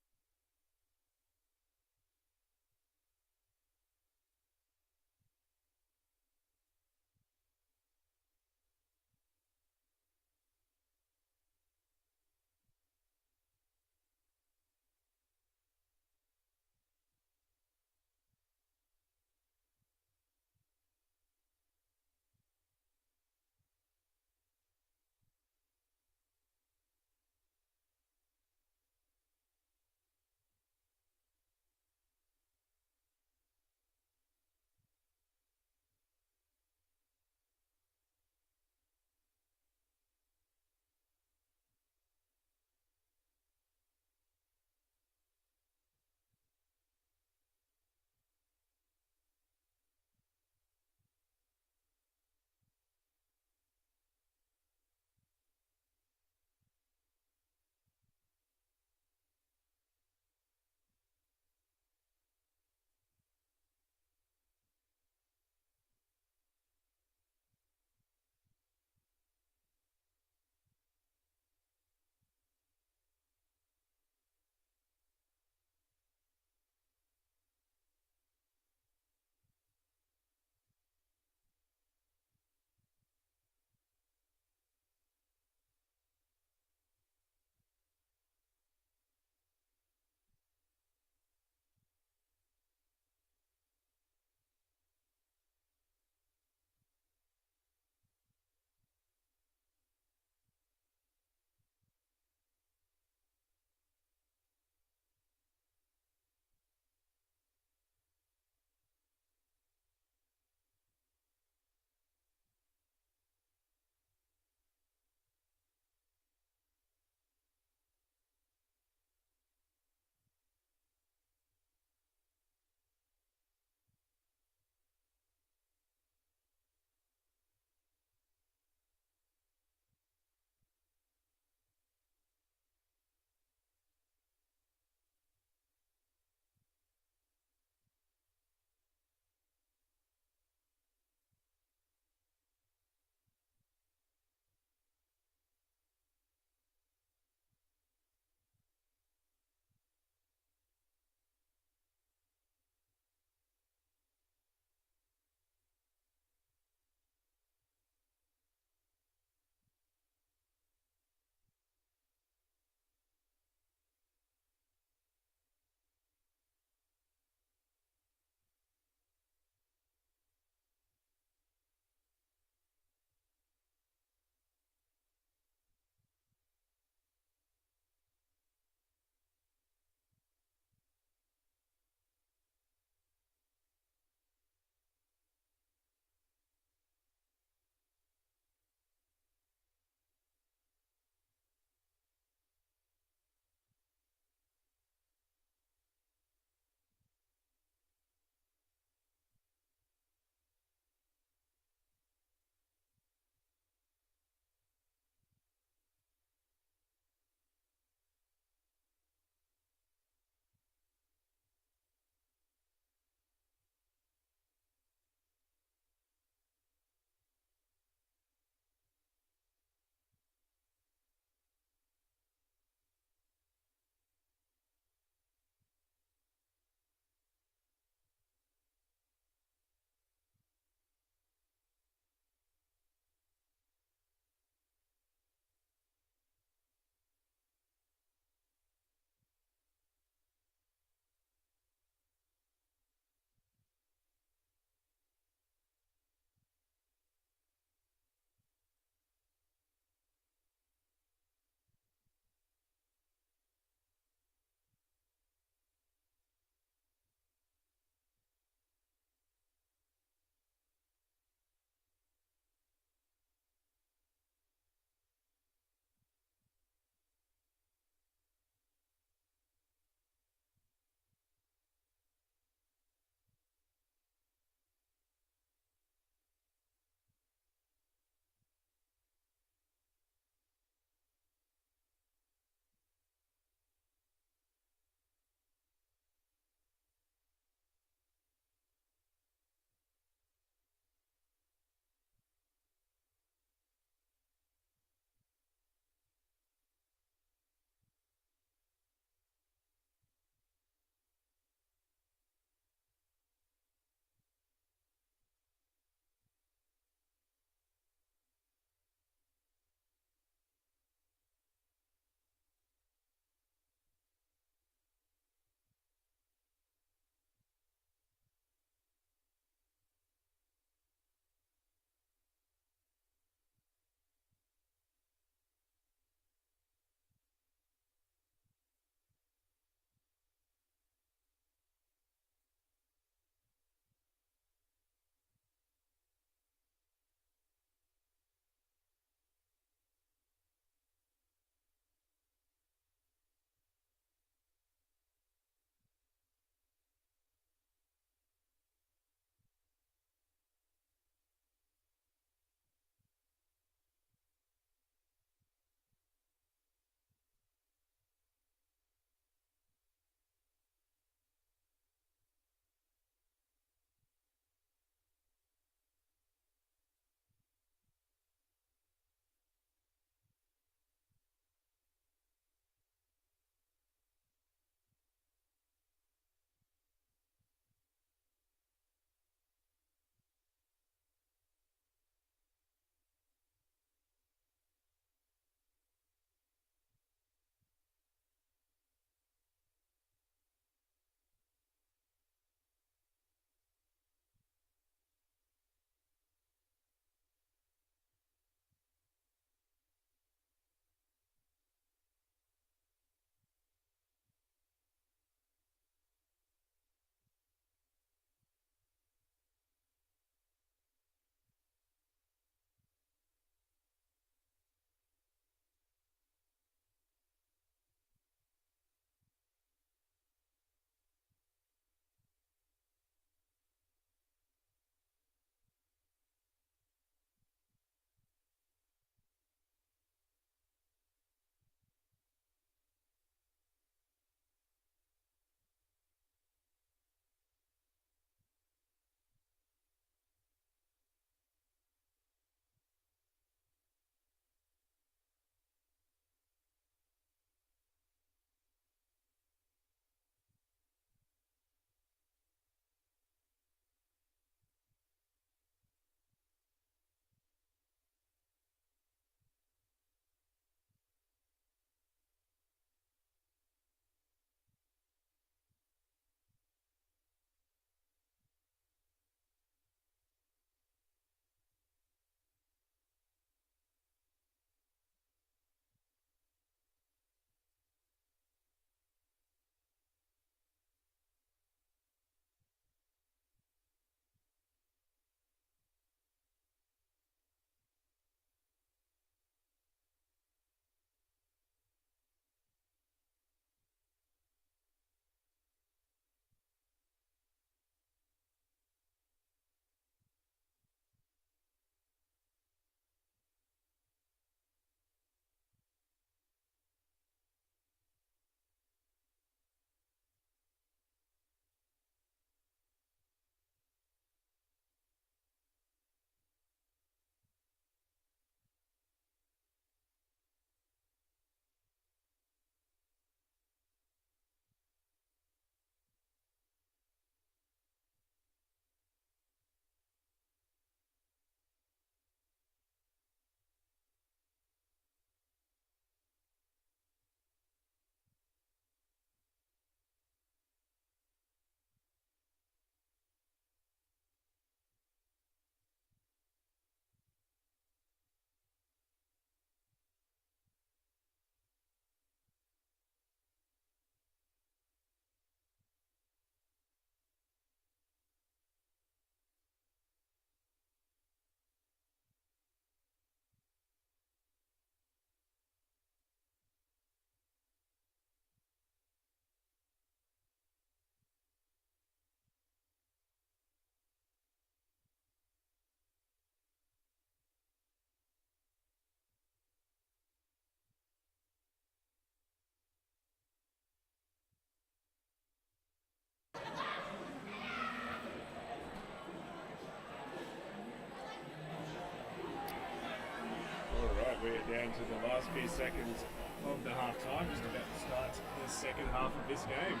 down to the last few seconds of the half time, just about to start the second half of this game.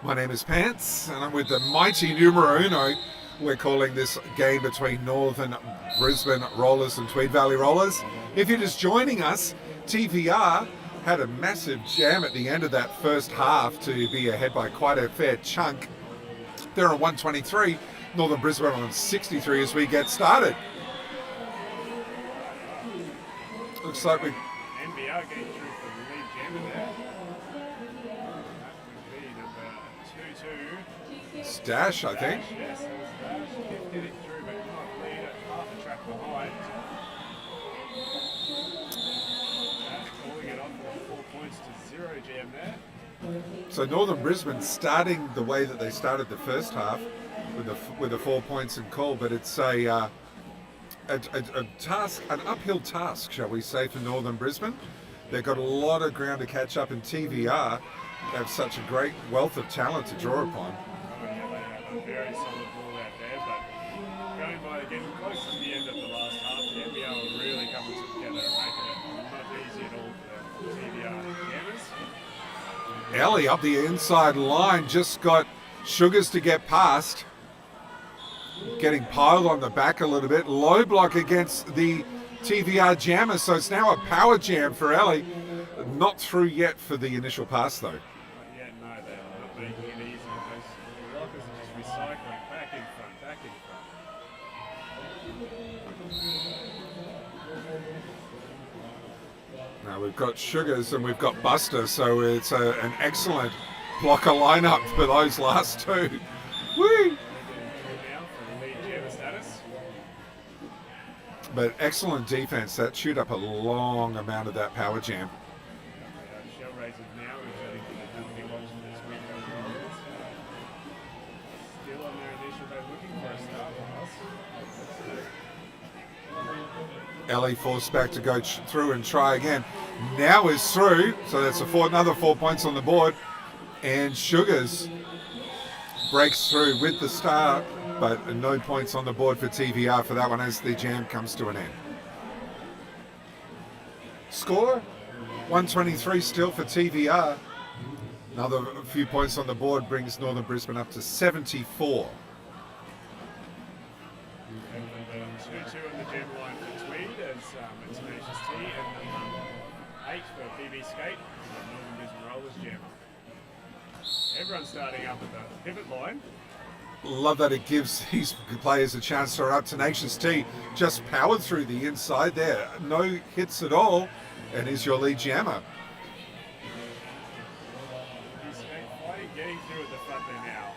My name is Pants, and I'm with the mighty numero uno. We're calling this game between Northern Brisbane Rollers and Tweed Valley Rollers. If you're just joining us, TVR had a massive jam at the end of that first half to be ahead by quite a fair chunk. They're on 123, Northern Brisbane on 63 as we get started. Looks like we... NBR getting through for the lead jammer there. That would be number 22. Stash, I think. Yes, that was Stash. Getting through, but not lead at half a track behind. Calling it off with 4 points to 0 jam there. So Northern Brisbane starting the way that they started the first half with the 4 points in call, but it's a task, an uphill task, shall we say, for Northern Brisbane. They've got a lot of ground to catch up in TVR. They have such a great wealth of talent to draw upon. Oh, yeah, they have a very solid ball out there, but going by getting close to the end of the last half, the NBR will really come together and make it not easy at all for the TVR jammers. Ellie up the inside line, just got Sugars to get past. Getting piled on the back a little bit. Low block against the TVR jammer, so it's now a power jam for Ellie. Not through yet for the initial pass though. Not yet, no, they're not making it easy. Those rockers are just recycling back in front, back in front. Now we've got Sugars and we've got Buster, so it's an excellent blocker lineup for those last two. Woo! But excellent defense. That chewed up a long amount of that power jam. Shell raisers now, which I think have been watching this week. Still on their initial, they're looking for a start. Ellie forced back to go through and try again. Now is through, so that's another 4 points on the board. And Sugars breaks through with the start, but no points on the board for TVR for that one as the jam comes to an end. Score 123 still for TVR. Another few points on the board brings Northern Brisbane up to 74. 2-2 on the jam line for Tweed as it's Tenacious T, and 8 for PB Skate, Northern Brisbane Rollers jammer. Everyone's starting up at the pivot line. Love that it gives these players a chance to run up. Tenacious T just powered through the inside there. No hits at all, and is your lead jammer. He's fighting, getting through at the front there now.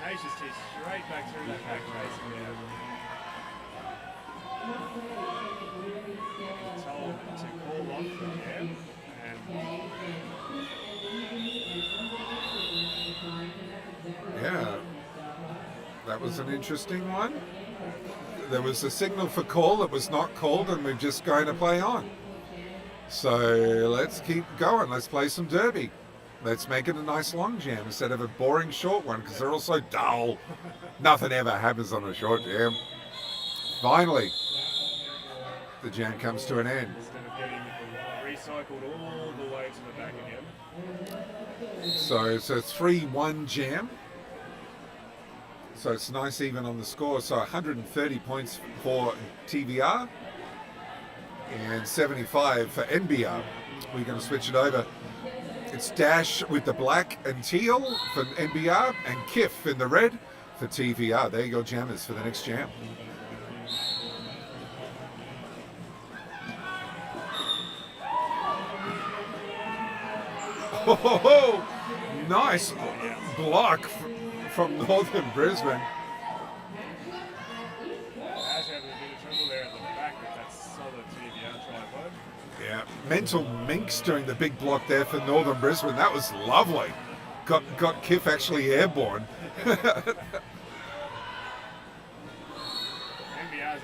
Tenacious T straight back through that back racing there. Told to call off the jam, and Yeah. That was an interesting one. There was a signal for call that was not called, and we're just going to play on. So let's keep going. Let's play some derby. Let's make it a nice long jam instead of a boring short one, because they're all so dull. Nothing ever happens on a short jam. Finally, the jam comes to an end. instead of getting recycled all the way to the back again. So it's a 3-1 jam. So it's nice even on the score. So 130 points for TVR and 75 for NBR. We're going to switch it over. It's Dash with the black and teal for NBR and Kiff in the red for TVR. There you go, jammers, for the next jam. Oh, nice block from Northern Brisbane. Ash having a bit of trouble there at the back with that solid TVR tripod. Yeah, Mental Minx doing the big block there for Northern Brisbane. That was lovely. Got Kiff actually airborne. NBR's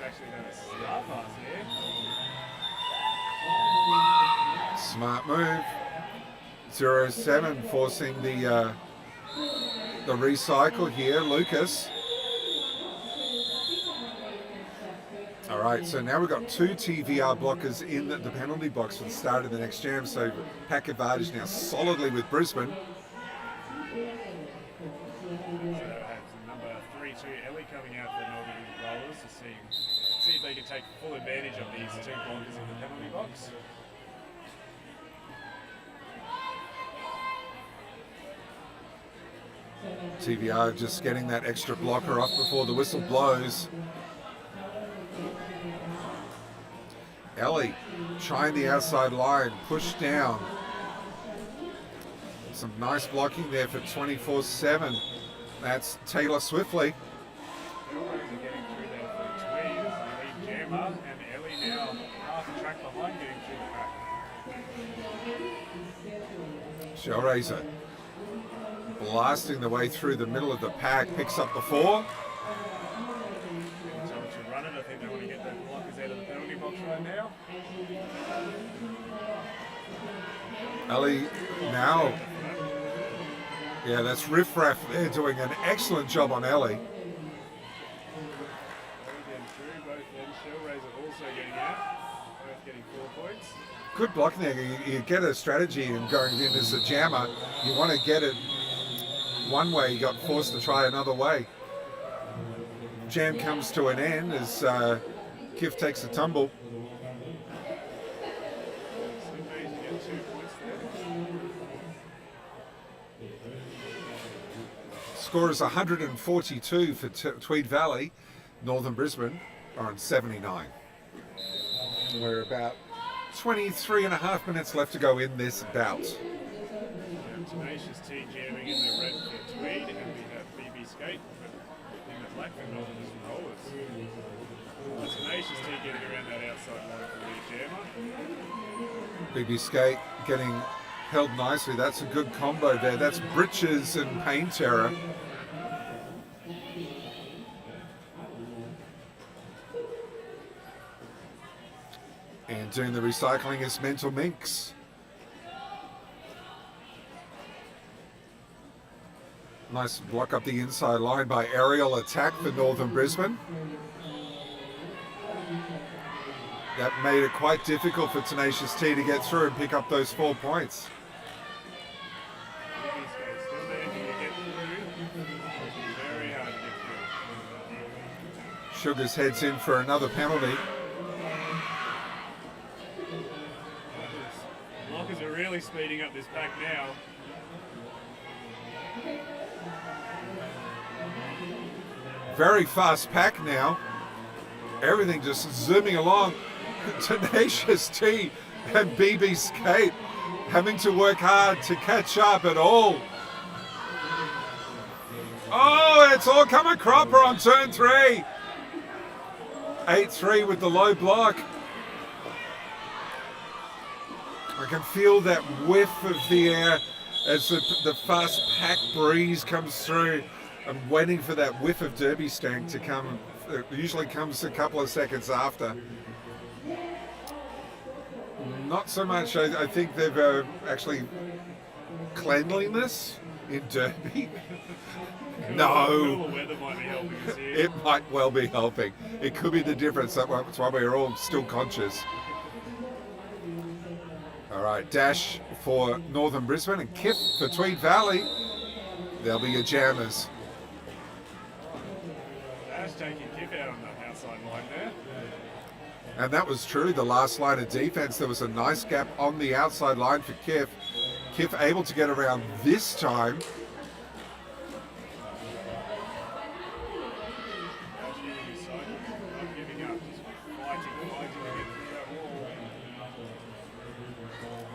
actually done a star pass here. Smart move. 0-7 forcing the recycle here. Lucas. All right. right, so now we've got 2 TVR blockers in the penalty box for the start of the next jam. So pack advantage now solidly with Brisbane. So that's number 3-2 Ellie coming out for the Northern Rollers to see if they can take full advantage of these 2 blockers in the penalty box. TVR just getting that extra blocker off before the whistle blows. Ellie trying the outside line, push down. Some nice blocking there for 24/7. That's Taylor Swiftly. Elrose are getting through there for Tweed, lead jammer, and Ellie now half a track behind getting through the pack. Shellraiser blasting the way through the middle of the pack, picks up the 4. Time to run it. I think they want to get the blockers out of the penalty box right now. Ellie now. Yeah, that's Riff Raff. They're doing an excellent job on Ellie. Ellie getting through, both them. Shellraiser also getting out, both getting 4 points. Good blocking there. You get a strategy and going in as a jammer. You want to get it one way, you got forced to try another way. Jam comes to an end as Kif takes a tumble. Score is 142 for Tweed Valley. Northern Brisbane are on 79. We're about 23.5 minutes left to go in this bout. Tenacious T jamming in the red for Tweed, and we have PB Skate in the black for Northern Brisbane Rollers. Tenacious T getting around that outside line for lead jammer. PB Skate getting held nicely. That's a good combo there. That's Britches and Pain Terror. And doing the recycling is Mental Minx. Nice block up the inside line by Aerial Attack for Northern Brisbane. That made it quite difficult for Tenacious T to get through and pick up those 4 points. PB Skate still there to get through. Very hard to get through. Sugars heads in for another penalty. Blockers are really speeding up this pack now. Very fast pack now. Everything just zooming along. Tenacious T and BB Skate having to work hard to catch up at all. Oh, it's all coming cropper on turn 3. 8-3 with the low block. I can feel that whiff of the air as the fast pack breeze comes through. I'm waiting for that whiff of Derby Stank to come. It usually comes a couple of seconds after. Not so much. I think they've actually cleanliness in Derby. No, Weather might be helping us here. it might well be helping. It could be the difference. That's why we're all still conscious. All right, dash for Northern Brisbane and Kip for Tweed Valley. They'll be your jammers. Dash taking Kip out on the outside line there. And that was truly the last line of defense. There was a nice gap on the outside line for Kif. Kif able to get around this time. Not giving up, just fighting to get through that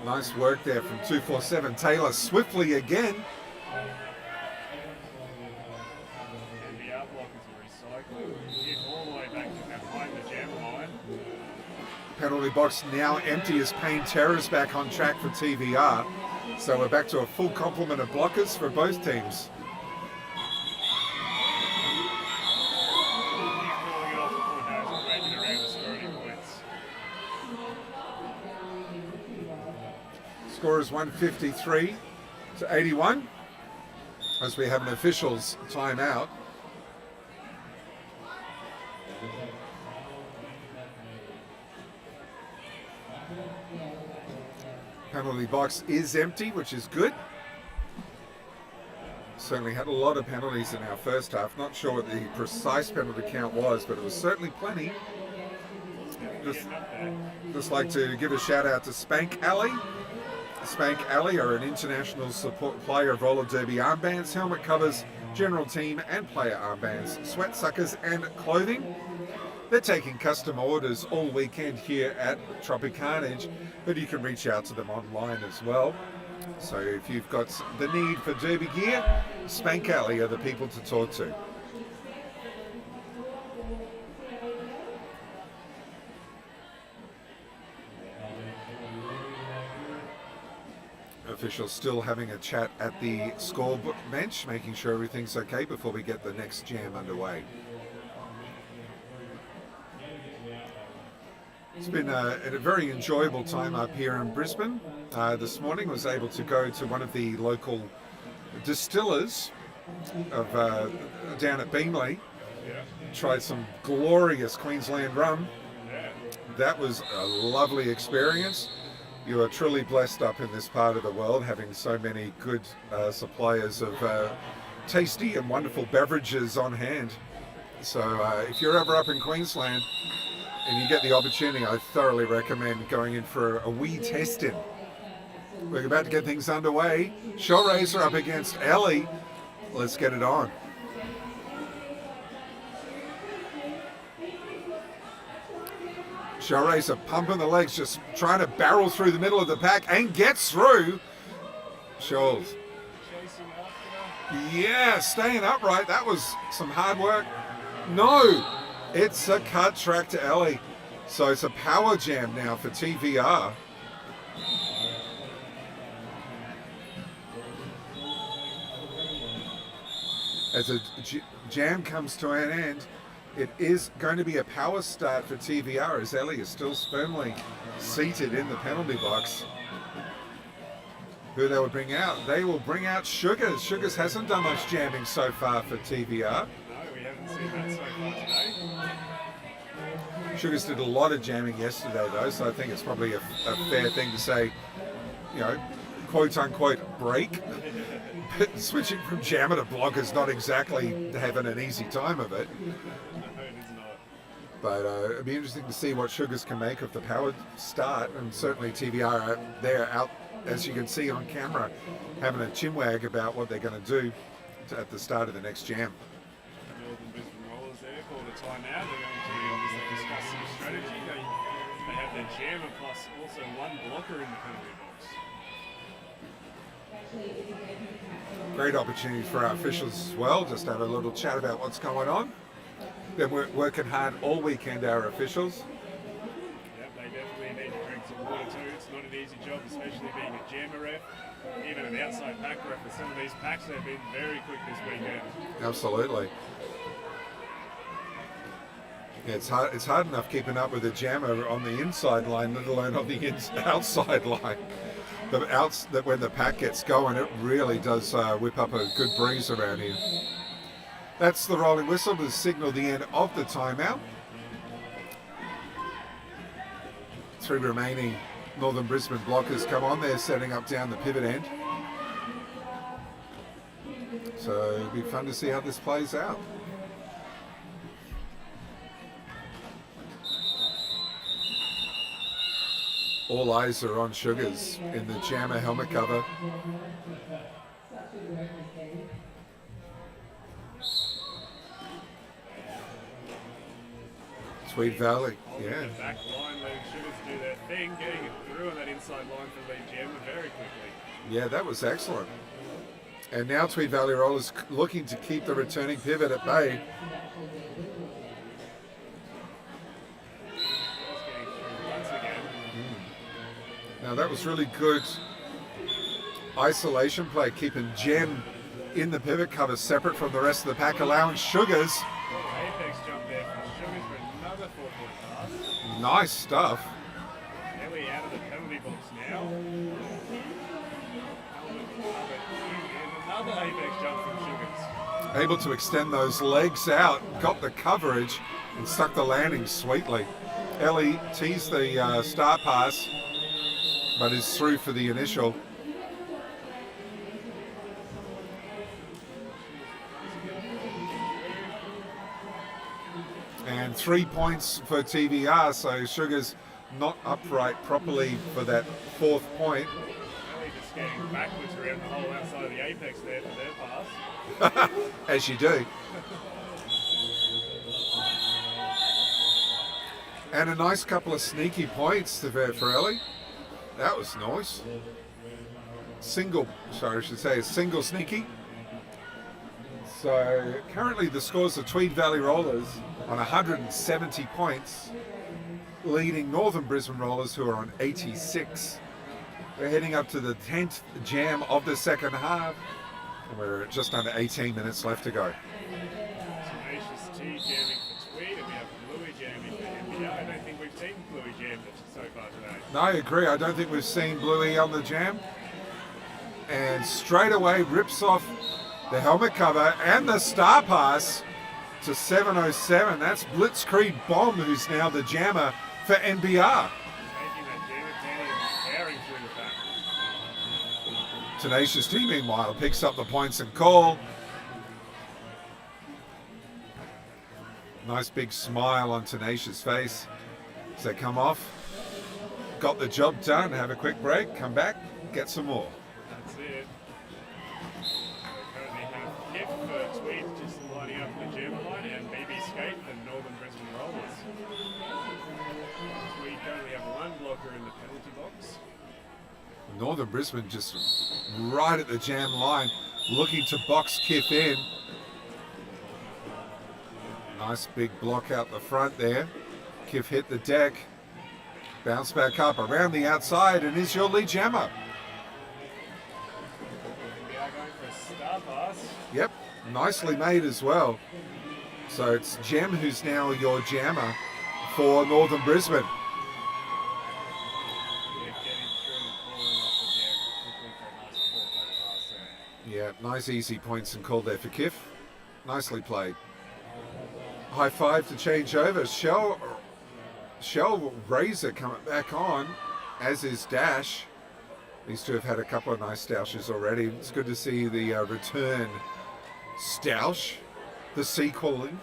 wall. Nice work there from 247. Taylor Swiftly again. And the out blockers are recycling. Kip all the way back to behind the jam line. Penalty box now empty as Pain Terror's back on track for TVR. So we're back to a full complement of blockers for both teams. Score is 153 to 81 as we have an official's timeout. penalty box is empty, which is good. Certainly had a lot of penalties in our first half. Not sure what the precise penalty count was, but it was certainly plenty. Just like to give a shout out to Spank Alley. Spank Alley are an international supplier of roller derby armbands, helmet covers, general team and player armbands, sweat suckers and clothing. They're taking custom orders all weekend here at Tropicarnage, but you can reach out to them online as well. So if you've got the need for derby gear, Spank Alley are the people to talk to. Officials still having a chat at the score bench, making sure everything's okay before we get the next jam underway. It's been a very enjoyable time up here in Brisbane. This morning was able to go to one of the local distillers of down at Beamley. Tried some glorious Queensland rum. That was a lovely experience. You are truly blessed up in this part of the world, having so many good suppliers of tasty and wonderful beverages on hand. So if you're ever up in Queensland and you get the opportunity, I thoroughly recommend going in for a wee testing. We're about to get things underway. Showracer up against Ellie. Let's get it on. Showracer pumping the legs, just trying to barrel through the middle of the pack and gets through. Shoals. Yeah, staying upright. That was some hard work. No, it's a cut track to Ellie. So it's a power jam now for TVR. As a jam comes to an end, it is going to be a power start for TVR as Ellie is still firmly seated in the penalty box. Who they will bring out? They will bring out Sugars. Sugars hasn't done much jamming so far for TVR. No, we haven't seen that so far today. Sugars did a lot of jamming yesterday though, so I think it's probably a fair thing to say, you know, quote unquote break. But switching from jammer to block is not exactly having an easy time of it. But it'd be interesting to see what Sugars can make of the powered start, and certainly TVR there out, as you can see on camera, having a chinwag about what they're going to do at the start of the next jam. Northern Brisbane Rollers there called a timeout. They're going to obviously discuss some strategy. They have their jammer plus also one blocker in the penalty box. Great opportunity for our officials as well, just to have a little chat about what's going on. They're working hard all weekend, our officials. Yep, they definitely need to drink some water too. It's not an easy job, especially being a jammer ref, even an outside pack ref. For some of these packs, they've been very quick this weekend. Absolutely. Yeah, it's hard enough keeping up with a jammer on the inside line, let alone on the outside line. That when the pack gets going, it really does whip up a good breeze around here. That's the rolling whistle to signal the end of the timeout. 3 remaining Northern Brisbane blockers come on. They're setting up down the pivot end. So it'll be fun to see how this plays out. All eyes are on Sugars in the jammer helmet cover. Tweed Valley, yeah. The back line letting Sugars do their thing, getting it through on that inside line for lead jammer very quickly. Yeah, that was excellent. And now Tweed Valley Rollers looking to keep the returning pivot at bay. Now that was really good isolation play, keeping Jen in the pivot cover separate from the rest of the pack, allowing Sugars. Apex jump there from Sugars for another 4-point pass. Nice stuff. Ellie out of the penalty box now. And another apex jump from Sugars. Able to extend those legs out, got the coverage and stuck the landing sweetly. Ellie teased the start pass, but is through for the initial. And 3 points for TVR, so Sugar's not upright properly for that 4th point. Really just getting backwards around the whole outside of the apex there for their pass. As you do. And a nice couple of sneaky points to Verfarelli. That was nice. Single sneaky. So currently the scores of Tweed Valley Rollers on 170 points, leading Northern Brisbane Rollers who are on 86. We're heading up to the 10th jam of the second half. And we're just under 18 minutes left to go. Tenacious T jamming for Tweed, and we have Bluey jamming for NBA. I don't think we've seen Bluey jam so far today. No, I agree. I don't think we've seen Bluey on the jam. And straight away rips off the helmet cover and the star pass to 707. That's Blitzkrieg Bomb, who's now the jammer for NBR. Taking that jammer down and powering through the pack. Tenacious T, meanwhile, picks up the points and call. Nice big smile on Tenacious' face as they come off. Got the job done, have a quick break, come back, get some more. That's it. We currently have Kip for Tweed just lining up the jammer line, and BB Skate for Northern Brisbane Rollers. Tweed currently have one blocker in the penalty box. Northern Brisbane just right at the jam line, looking to box Kip in. Nice big block out the front there. Kip hit the deck, bounce back up around the outside, and is your lead jammer. We are going for a star pass. Yep, nicely made as well. So it's Jem who's now your jammer for Northern Brisbane. Yeah, nice easy points and call there for Kif. Nicely played. High five to change over. Shell Razor coming back on, as is Dash. These two have had a couple of nice stoushes already. It's good to see the return stoush, the sequeling.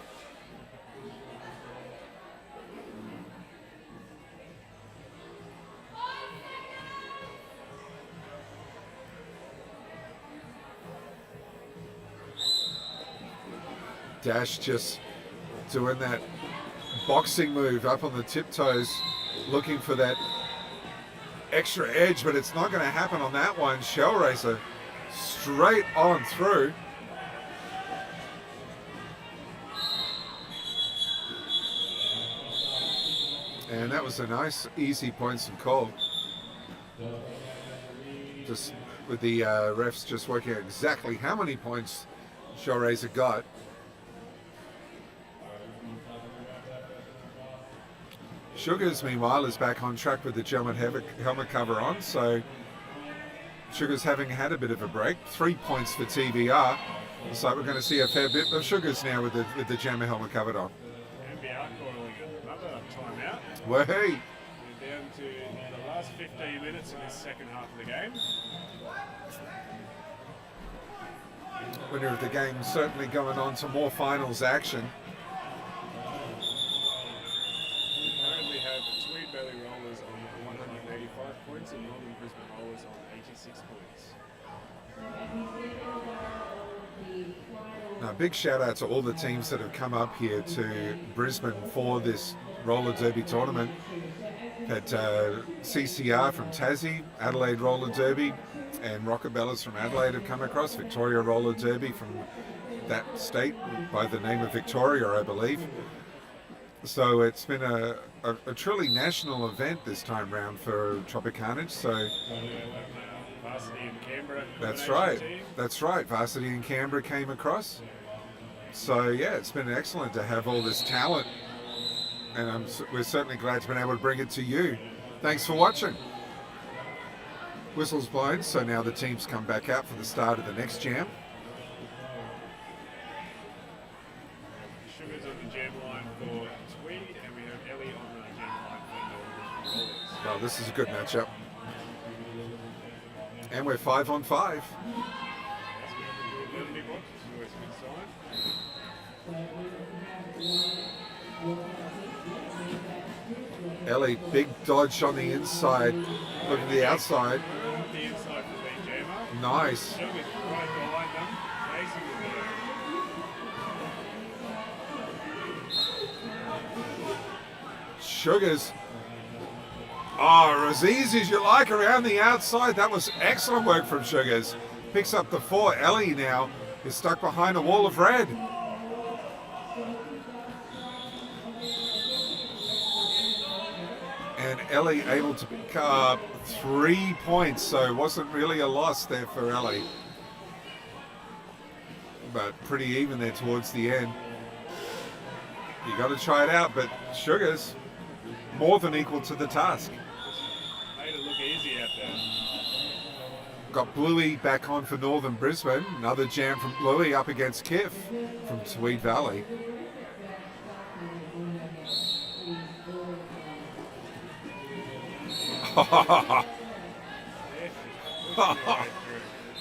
Dash just doing that boxing move up on the tiptoes, looking for that extra edge, but it's not going to happen on that one. Shell Racer straight on through. And that was a nice, easy points and call. Just with the refs just working out exactly how many points Shell Racer got. Sugars, meanwhile, is back on track with the helmet cover on, so Sugars having had a bit of a break. 3 points for TVR, so we're going to see a fair bit of Sugars now with the jammer helmet covered on. NBR calling another timeout. Well, hey. We're down to the last 15 minutes in this second half of the game. Winner of the game certainly going on to more finals action. Points and Northern Brisbane Rollers on 86 points. Now, big shout out to all the teams that have come up here to Brisbane for this roller derby tournament. Had CCR from Tassie, Adelaide Roller Derby, and Rockabellas from Adelaide have come across. Victoria Roller Derby from that state by the name of Victoria, I believe. So it's been a truly national event this time round for Tropicarnage. So Varsity in Canberra. That's right. That's right. Varsity in Canberra came across. So yeah, it's been excellent to have all this talent, and we're certainly glad to be able to bring it to you. Thanks for watching. Whistle's blown, so now the teams come back out for the start of the next jam. Sugars on the jam line for Tweed, and we have Ellie on the jam line for Northern Brisbane Rollers. Well, this is a good matchup. And we're 5 on 5. That's good. Little bit box, which is always a good sign. Ellie, big dodge on the inside. Look at the outside. The inside for the jammer. Nice. Sugar's right behind them, chasing the ball. Sugars. Oh, as easy as you like around the outside. That was excellent work from Sugars. Picks up the 4. Ellie now is stuck behind a wall of red. And Ellie able to pick up 3 points, so it wasn't really a loss there for Ellie. But pretty even there towards the end. You got to try it out, but Sugars more than equal to the task. Made it look easy out there. Got Bluey back on for Northern Brisbane. Another jam from Bluey up against Kiff from Tweed Valley.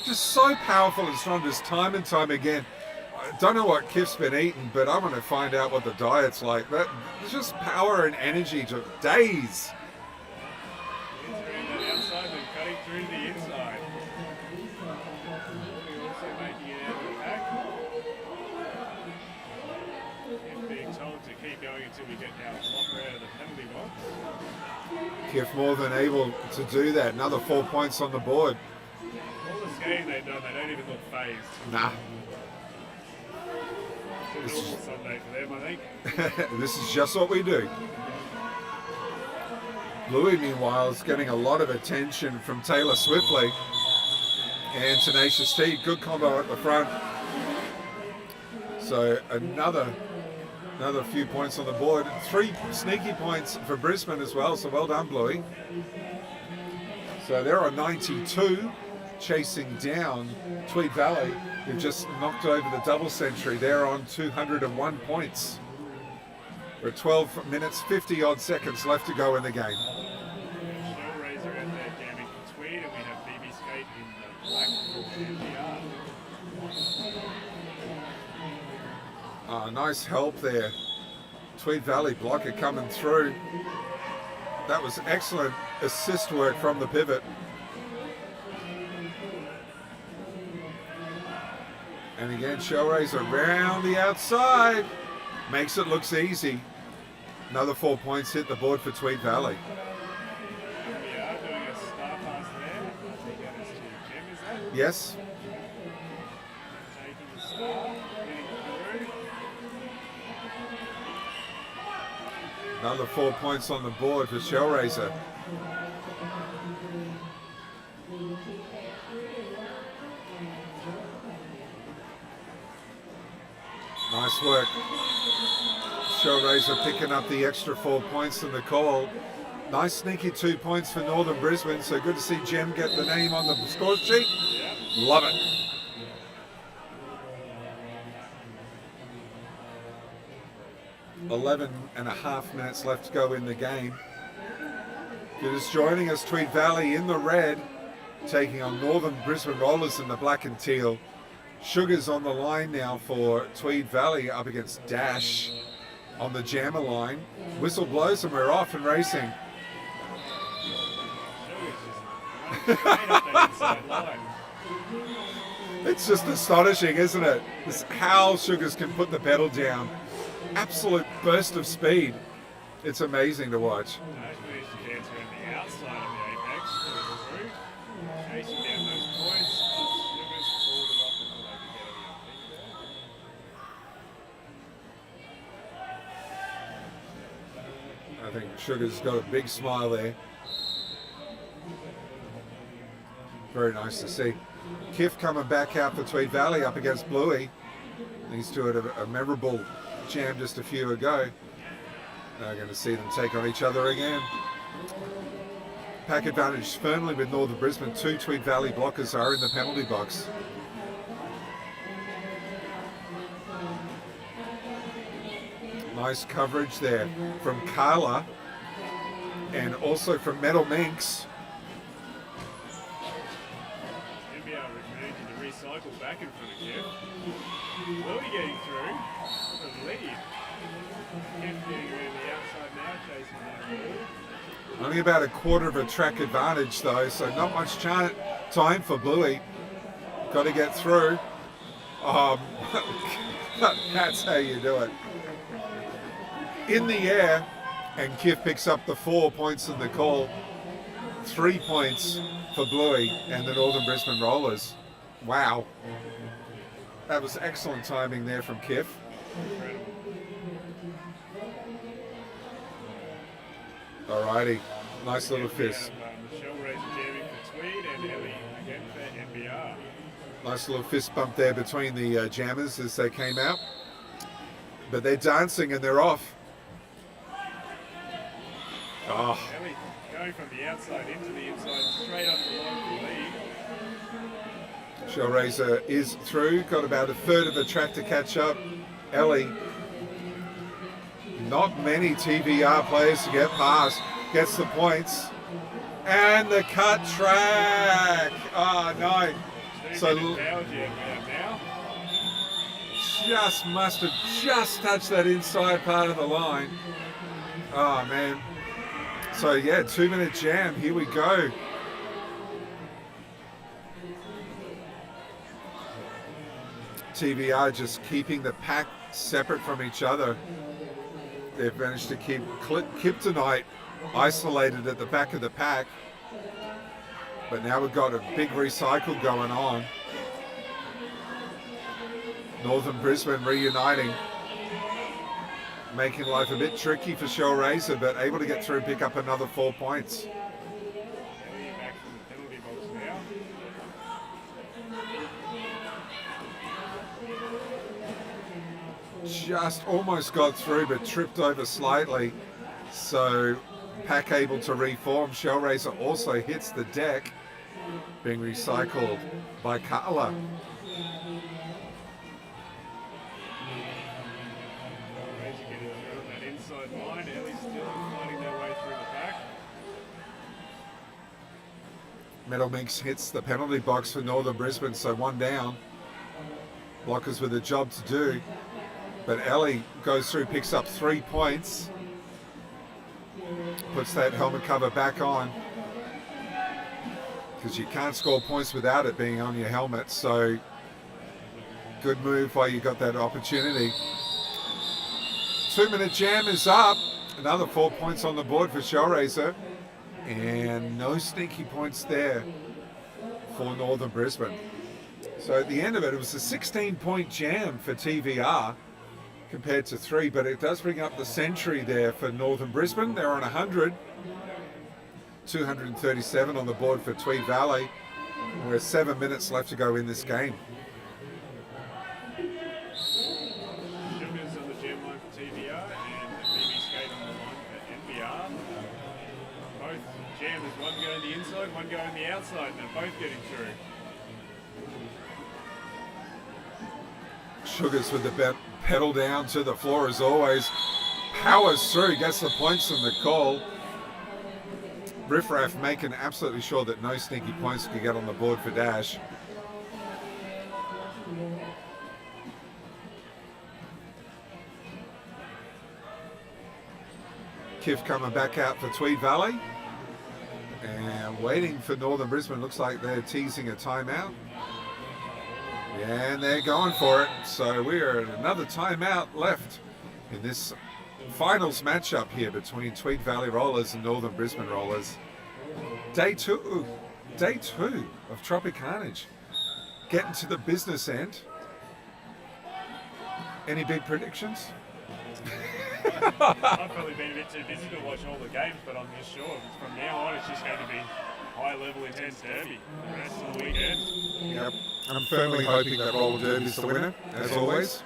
Just so powerful and strong, just time and time again. I don't know what Kiff's been eating, but I want to find out what the diet's like. That it's just power and energy to days. He's around that outside and cutting through the inside. Also making it out of the pack. And being told to keep going until we get our blocker out of the penalty box. Kiff more than able to do that. Another 4 points on the board. All the skating they've done, they don't even look phased. Nah. It's a normal Sunday for them, I think. This is just what we do. Bluey, meanwhile, is getting a lot of attention from Taylor Swiftly and Tenacious T. Good combo at the front. So another few points on the board. 3 sneaky points for Brisbane as well, so well done, Bluey. So they're on 92, chasing down Tweed Valley, who've just knocked over the double century. They're on 201 points. We're at 12 minutes, 50 odd seconds left to go in the game. Razor out there jamming for Tweed, and we have PB Skate in the black for MDR. Nice help there. Tweed Valley blocker coming through. That was excellent assist work from the pivot. And again, Shellrays around the outside. Makes it look easy. Another 4 points hit the board for Tweed Valley. We are doing a star pass there. I think that is to Jim, is that? Yes. Taking the star, getting through. Another 4 points on the board for Shellraiser. Nice work. Shellraiser picking up the extra 4 points in the call. Nice sneaky 2 points for Northern Brisbane. So good to see Jem get the name on the score sheet. Love it. .5 minutes left to go in the game. You're just joining us, Tweed Valley in the red, taking on Northern Brisbane Rollers in the black and teal. Sugar's on the line now for Tweed Valley up against Dash on the jammer line. Whistle blows and we're off and racing. It's just astonishing, isn't it? It's how Sugars can put the pedal down. Absolute burst of speed. It's amazing to watch. Dash managed to dance around the outside of the apex, coming through, chasing down those points. Sugars pulled it off until they could get on the peak there. I think Sugar's got a big smile there. Very nice to see. Kiff coming back out for Tweed Valley up against Bluey. These two had a memorable jam just a few ago. Now we're going to see them take on each other again. Pack advantage firmly with Northern Brisbane. 2 Tweed Valley blockers are in the penalty box. Nice coverage there from Carla and also from Metal Minx. cycle back in front of Kev. Louie getting through the lead. Kev getting around the outside now, chasing that ball. Only about a quarter of a track advantage though, so not much time for Bluey. Got to get through. That's how you do it. In the air, and Kif picks up the 4 points in the call. 3 points for Bluey and the Northern Brisbane Rollers. Wow. That was excellent timing there from Kif. Alrighty, nice little fist. Michelle Ray's jamming for Tweed and Ellie again for NBR. Nice little fist bump there between the jammers as they came out. But they're dancing and they're off. Oh. Ellie going from the outside into the inside, straight up the line for lead. Shellraiser is through, got about a third of the track to catch up. Ellie, not many TVR players to get past, gets the points. And the cut track. Oh no. So just must have just touched that inside part of the line. Oh man. So yeah, 2 minute jam, here we go. TVR just keeping the pack separate from each other. They've managed to keep Kryptonite isolated at the back of the pack. But now we've got a big recycle going on. Northern Brisbane reuniting. Making life a bit tricky for Shellraiser, but able to get through and pick up another 4 points. Back from the penalty box now. Just almost got through, but tripped over slightly. So pack able to reform. Shellraiser also hits the deck, being recycled by Carla. Metal Minx hits the penalty box for Northern Brisbane, so one down. Blockers with a job to do. But Ellie goes through, picks up 3 points. Puts that helmet cover back on. Because you can't score points without it being on your helmet. So good move while you got that opportunity. 2 minute jam is up. Another 4 points on the board for Shellraiser. And no sneaky points there for Northern Brisbane. So at the end of it, it was a 16-point jam for TVR compared to 3, but it does bring up the century there for Northern Brisbane. They're on 100. 237 on the board for Tweed Valley. We're 7 minutes left to go in this game. Sugars on the jam line for TVR and PB Skate on the line for NBR. Both jammers, one going the inside, one going the outside, and they're both getting through. Sugars with the pedal down to the floor as always. Powers through, gets the points from the call. Riff Raff making absolutely sure that no sneaky points can get on the board for Dash. Kif coming back out for Tweed Valley. And waiting for Northern Brisbane. Looks like they're teasing a timeout. And they're going for it. So we are at another timeout left in this finals matchup here between Tweed Valley Rollers and Northern Brisbane Rollers. Day two of Tropicarnage. Getting to the business end. Any big predictions? I've probably been a bit too busy to watch all the games, but I'm just sure from now on it's just going to be high level intense derby the rest of the weekend. Yep. I'm firmly hoping that Roller Derby is the winner, as always.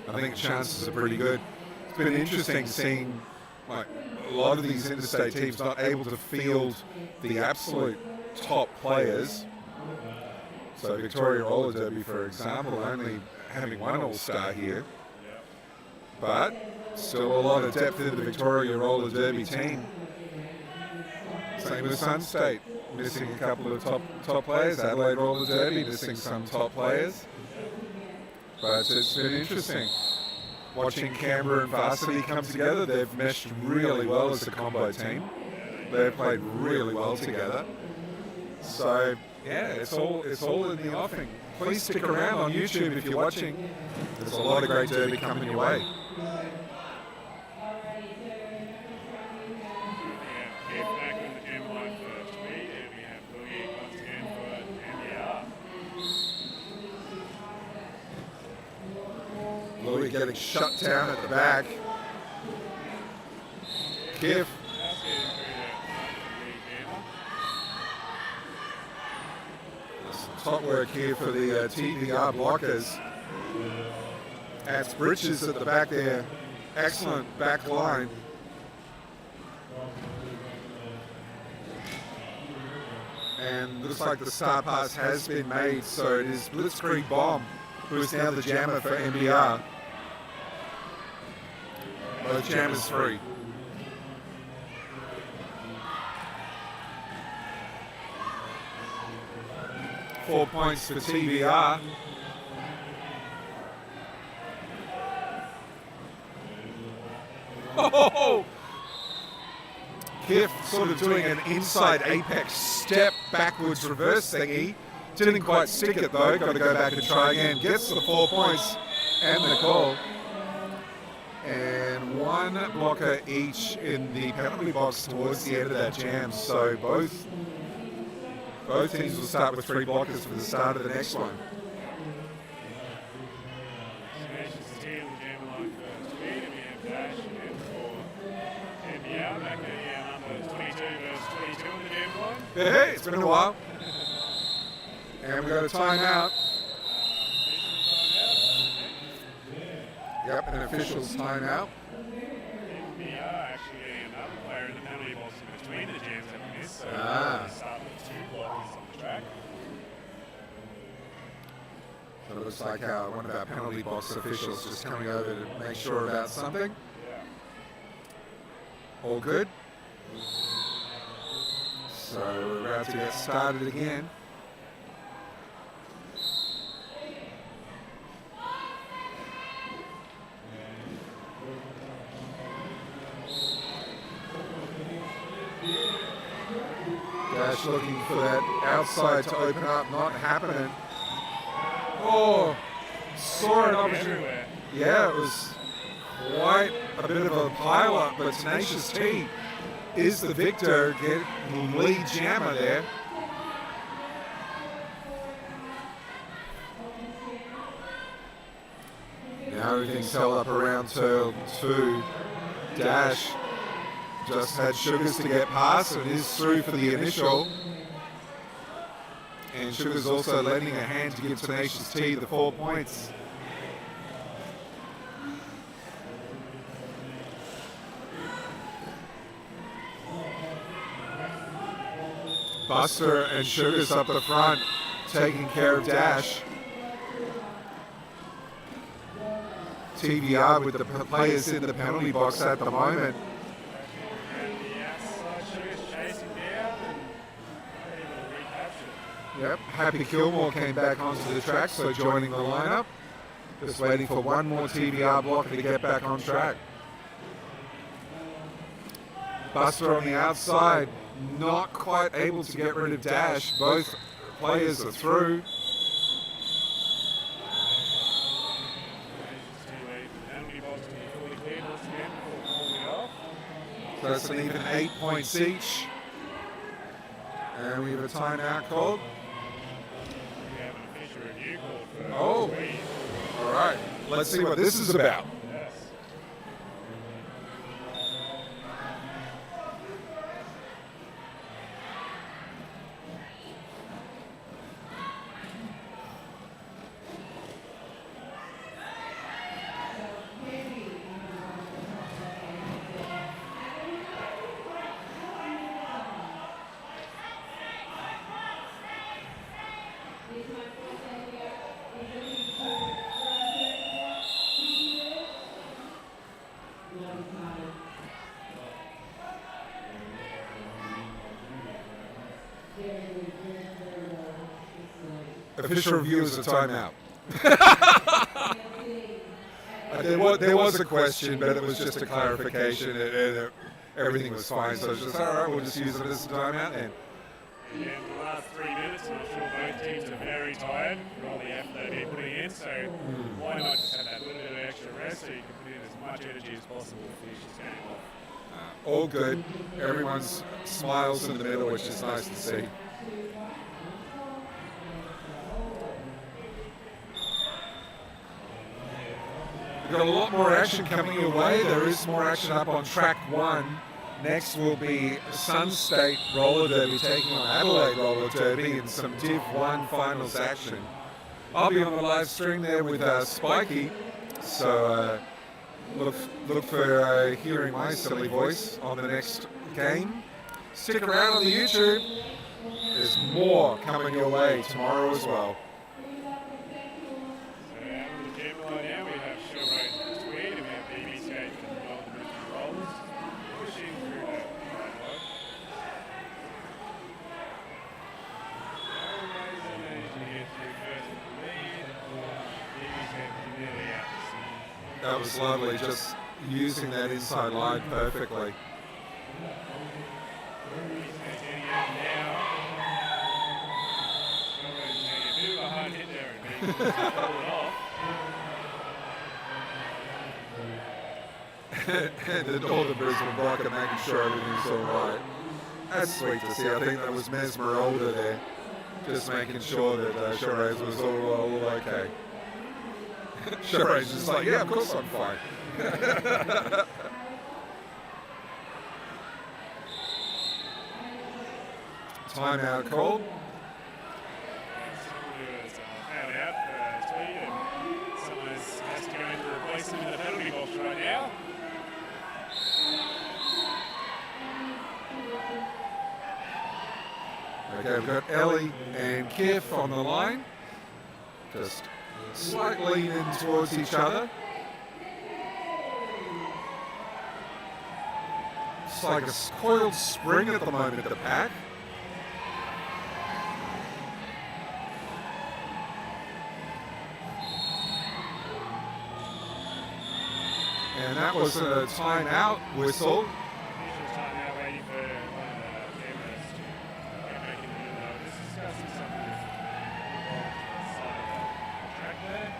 I think the chances are pretty good. It's been interesting seeing like a lot of these interstate teams not able to field the absolute top players. So Victoria Roller Derby, for example, only having one All-Star here. But still a lot of depth in the Victoria Roller Derby team. Same with Sun State. missing a couple of top players. Adelaide Roller Derby missing some top players. But it's been interesting watching Canberra and Varsity come together. They've meshed really well as a combo team. They've played really well together. So yeah, it's all in the offing. Please stick around on YouTube if you're watching. There's a lot of great derby coming your way. Louis getting shut down at the back. Kiff. Top work here for the TVR blockers. Adds Bridges at the back there. Excellent back line. And looks like the star pass has been made, so it is Blitzkrieg Bomb, who is now the jammer for NBR. Both jammers free. Four points for TVR. Oh! Kiff sort of doing an inside apex step backwards reverse thingy. Didn't quite stick it though. Got to go back and try again. Gets the 4 points and the call. And one blocker each in the penalty box towards the end of that jam. So both teams will start with 3 blockers for the start of the next one. Hey, it's been a while. And we got a timeout. Yep, an official's timeout. We are actually another player in the penalty box in between the jams having this, so we'll start with 2 blockers on the track. So it looks like one of our penalty box officials just coming over to make sure about something. Yeah. All good. So we're about to get started again. Dash looking for that outside to open up, not happening. Oh, saw an opportunity. Yeah, it was quite a bit of a pile-up, but Tenacious T is the victor, getting lead jammer there. Now everything's held up around turn 2. Dash just had Sugars to get past and is through for the initial. And Sugars also lending a hand to give Tenacious T the 4 points. Buster and Sugars up the front, taking care of Dash. TVR with the players in the penalty box at the moment. Yep, Happy Kilmore came back onto the track, so joining the lineup. Just waiting for one more TVR blocker to get back on track. Buster on the outside, not quite able to get rid of Dash. Both players are through. So that's an even 8 points each. And we have a timeout called. Oh, all right. Let's see what this is about. official review is a timeout. There was a question, but it was just a clarification, and everything was fine. So it's just, all right, we'll just use it as a timeout. And And the last 3 minutes, I'm sure both teams are very tired for all the effort they've been putting in, so why not just have that little bit of extra rest so you can put in as much energy as possible to finish this game off. all good. Everyone's smiles in the middle, which is nice to see. We've got a lot more action coming your way. There is more action up on track 1. Next will be Sun State Roller Derby taking on Adelaide Roller Derby in some Div 1 finals action. I'll be on the live stream there with Spiky, so look for hearing my silly voice on the next game. Stick around on the YouTube. There's more coming your way tomorrow as well. So out on the camera line now, we have Showroad Tweed and we have PB Skate from the Golden Rookie Rollers pushing through that line. Always managing to get through first with the lead. PB Skate nearly out to sea. That was lovely, just using that inside line perfectly. PB Skate getting out now. Showroad's taking a bit of a hard hit there and being pulled off. And all the Brisbane block are making sure everything's all right. That's sweet to see. I think that was Mesmeralda there, just making sure that Shiraz was all okay. Shiraz is like, yeah, of course I'm fine. Timeout called. Someone who has found out for Tweed and someone has to go in to replace him in the penalty box right now. Okay, we've got Ellie and Kif on the line. Just slightly in towards each other. It's like a coiled spring at the moment, the pack. And that was a timeout whistle. Officials time now waiting for one of the cameras to get back in the middle. Just discussing something with the side of the track there.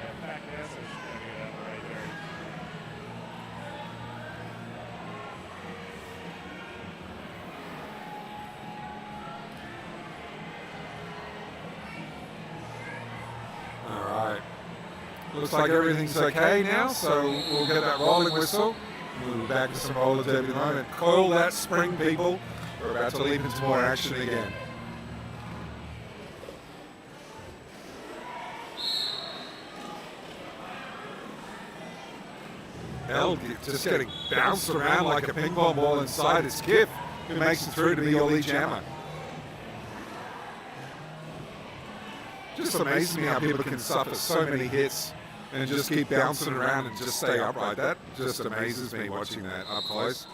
They're back now, so she's going to get out of the way very. All right. Looks like everything's okay now, so we'll get that rolling whistle. We'll be back to some roller derby in a moment. Coil that spring, people. We're about to leap into more action again. Elle just getting bounced around like a ping pong ball inside. It's Kif who makes it through to be your lead jammer. Just amazes me how people can suffer so many hits and just keep bouncing around and just stay upright. That just amazes me watching that up close.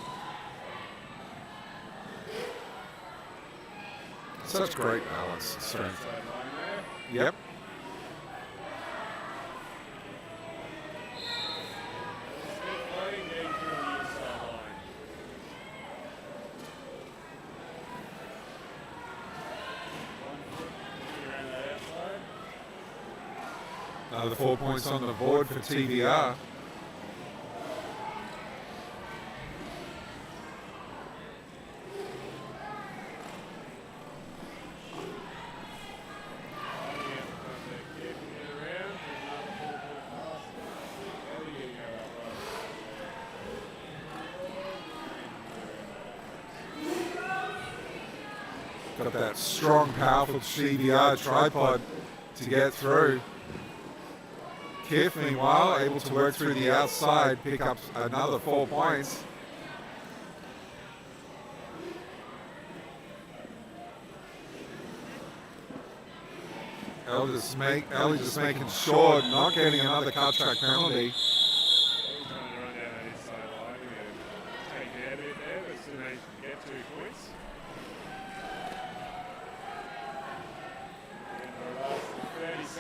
Such great balance and strength. Sideline there. Yep. Still floating, getting through on the inside line. One foot looking around that outside. Another 4 points on the board for TVR. Got that strong, powerful TVR tripod to get through. Kif, meanwhile, able to work through the outside, pick up another 4 points. Ellie just making sure not getting another cut track penalty. Trying to run down that inside line. We're going to take it out a bit there, but still managed to get 2 points.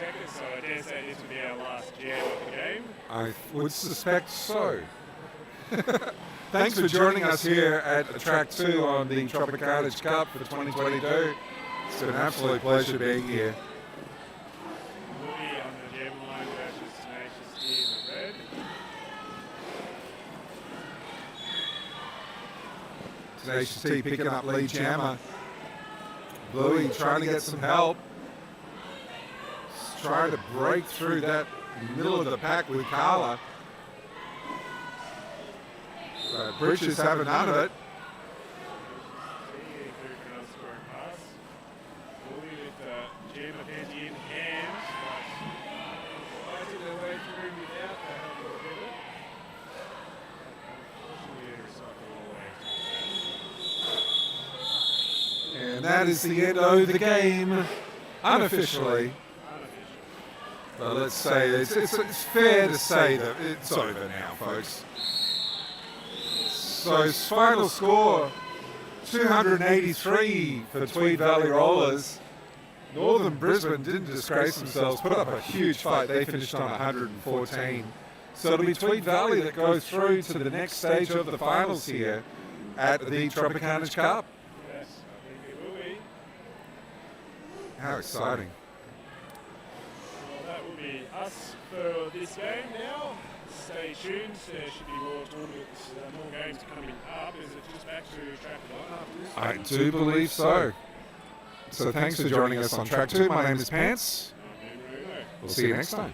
seconds, so I dare say this will be our last jam of the game. I would suspect so. Thanks for joining us here at Track 2 on the Tropicarnage Cup for 2022. It's been an absolute pleasure being here. Louis on the jam line versus Tenacious D in the red. Tenacious T picking up lead jammer. Bluey trying to get some help. Trying to break through that middle of the pack with Carla. Bridges having none of it. Louis with jam of his in hand. Fighting their way through without the help of the pivot. Unfortunately, it recycled all the way. And that is the end of the game, unofficially. But let's say it's fair to say that it's over now, folks. So final score, 283 for Tweed Valley Rollers. Northern Brisbane didn't disgrace themselves, put up a huge fight. They finished on 114. So it'll be Tweed Valley that goes through to the next stage of the finals here at the Tropicarnage Cup. Yes, I think it will be. How exciting. Well, that will be us for this game now. Stay tuned. There should be more tournaments, more games coming up. Is it just back to track 1 after this? I do believe so. So thanks for joining us on Track 2. My name is Pants. I'm Henry. We'll see you next time.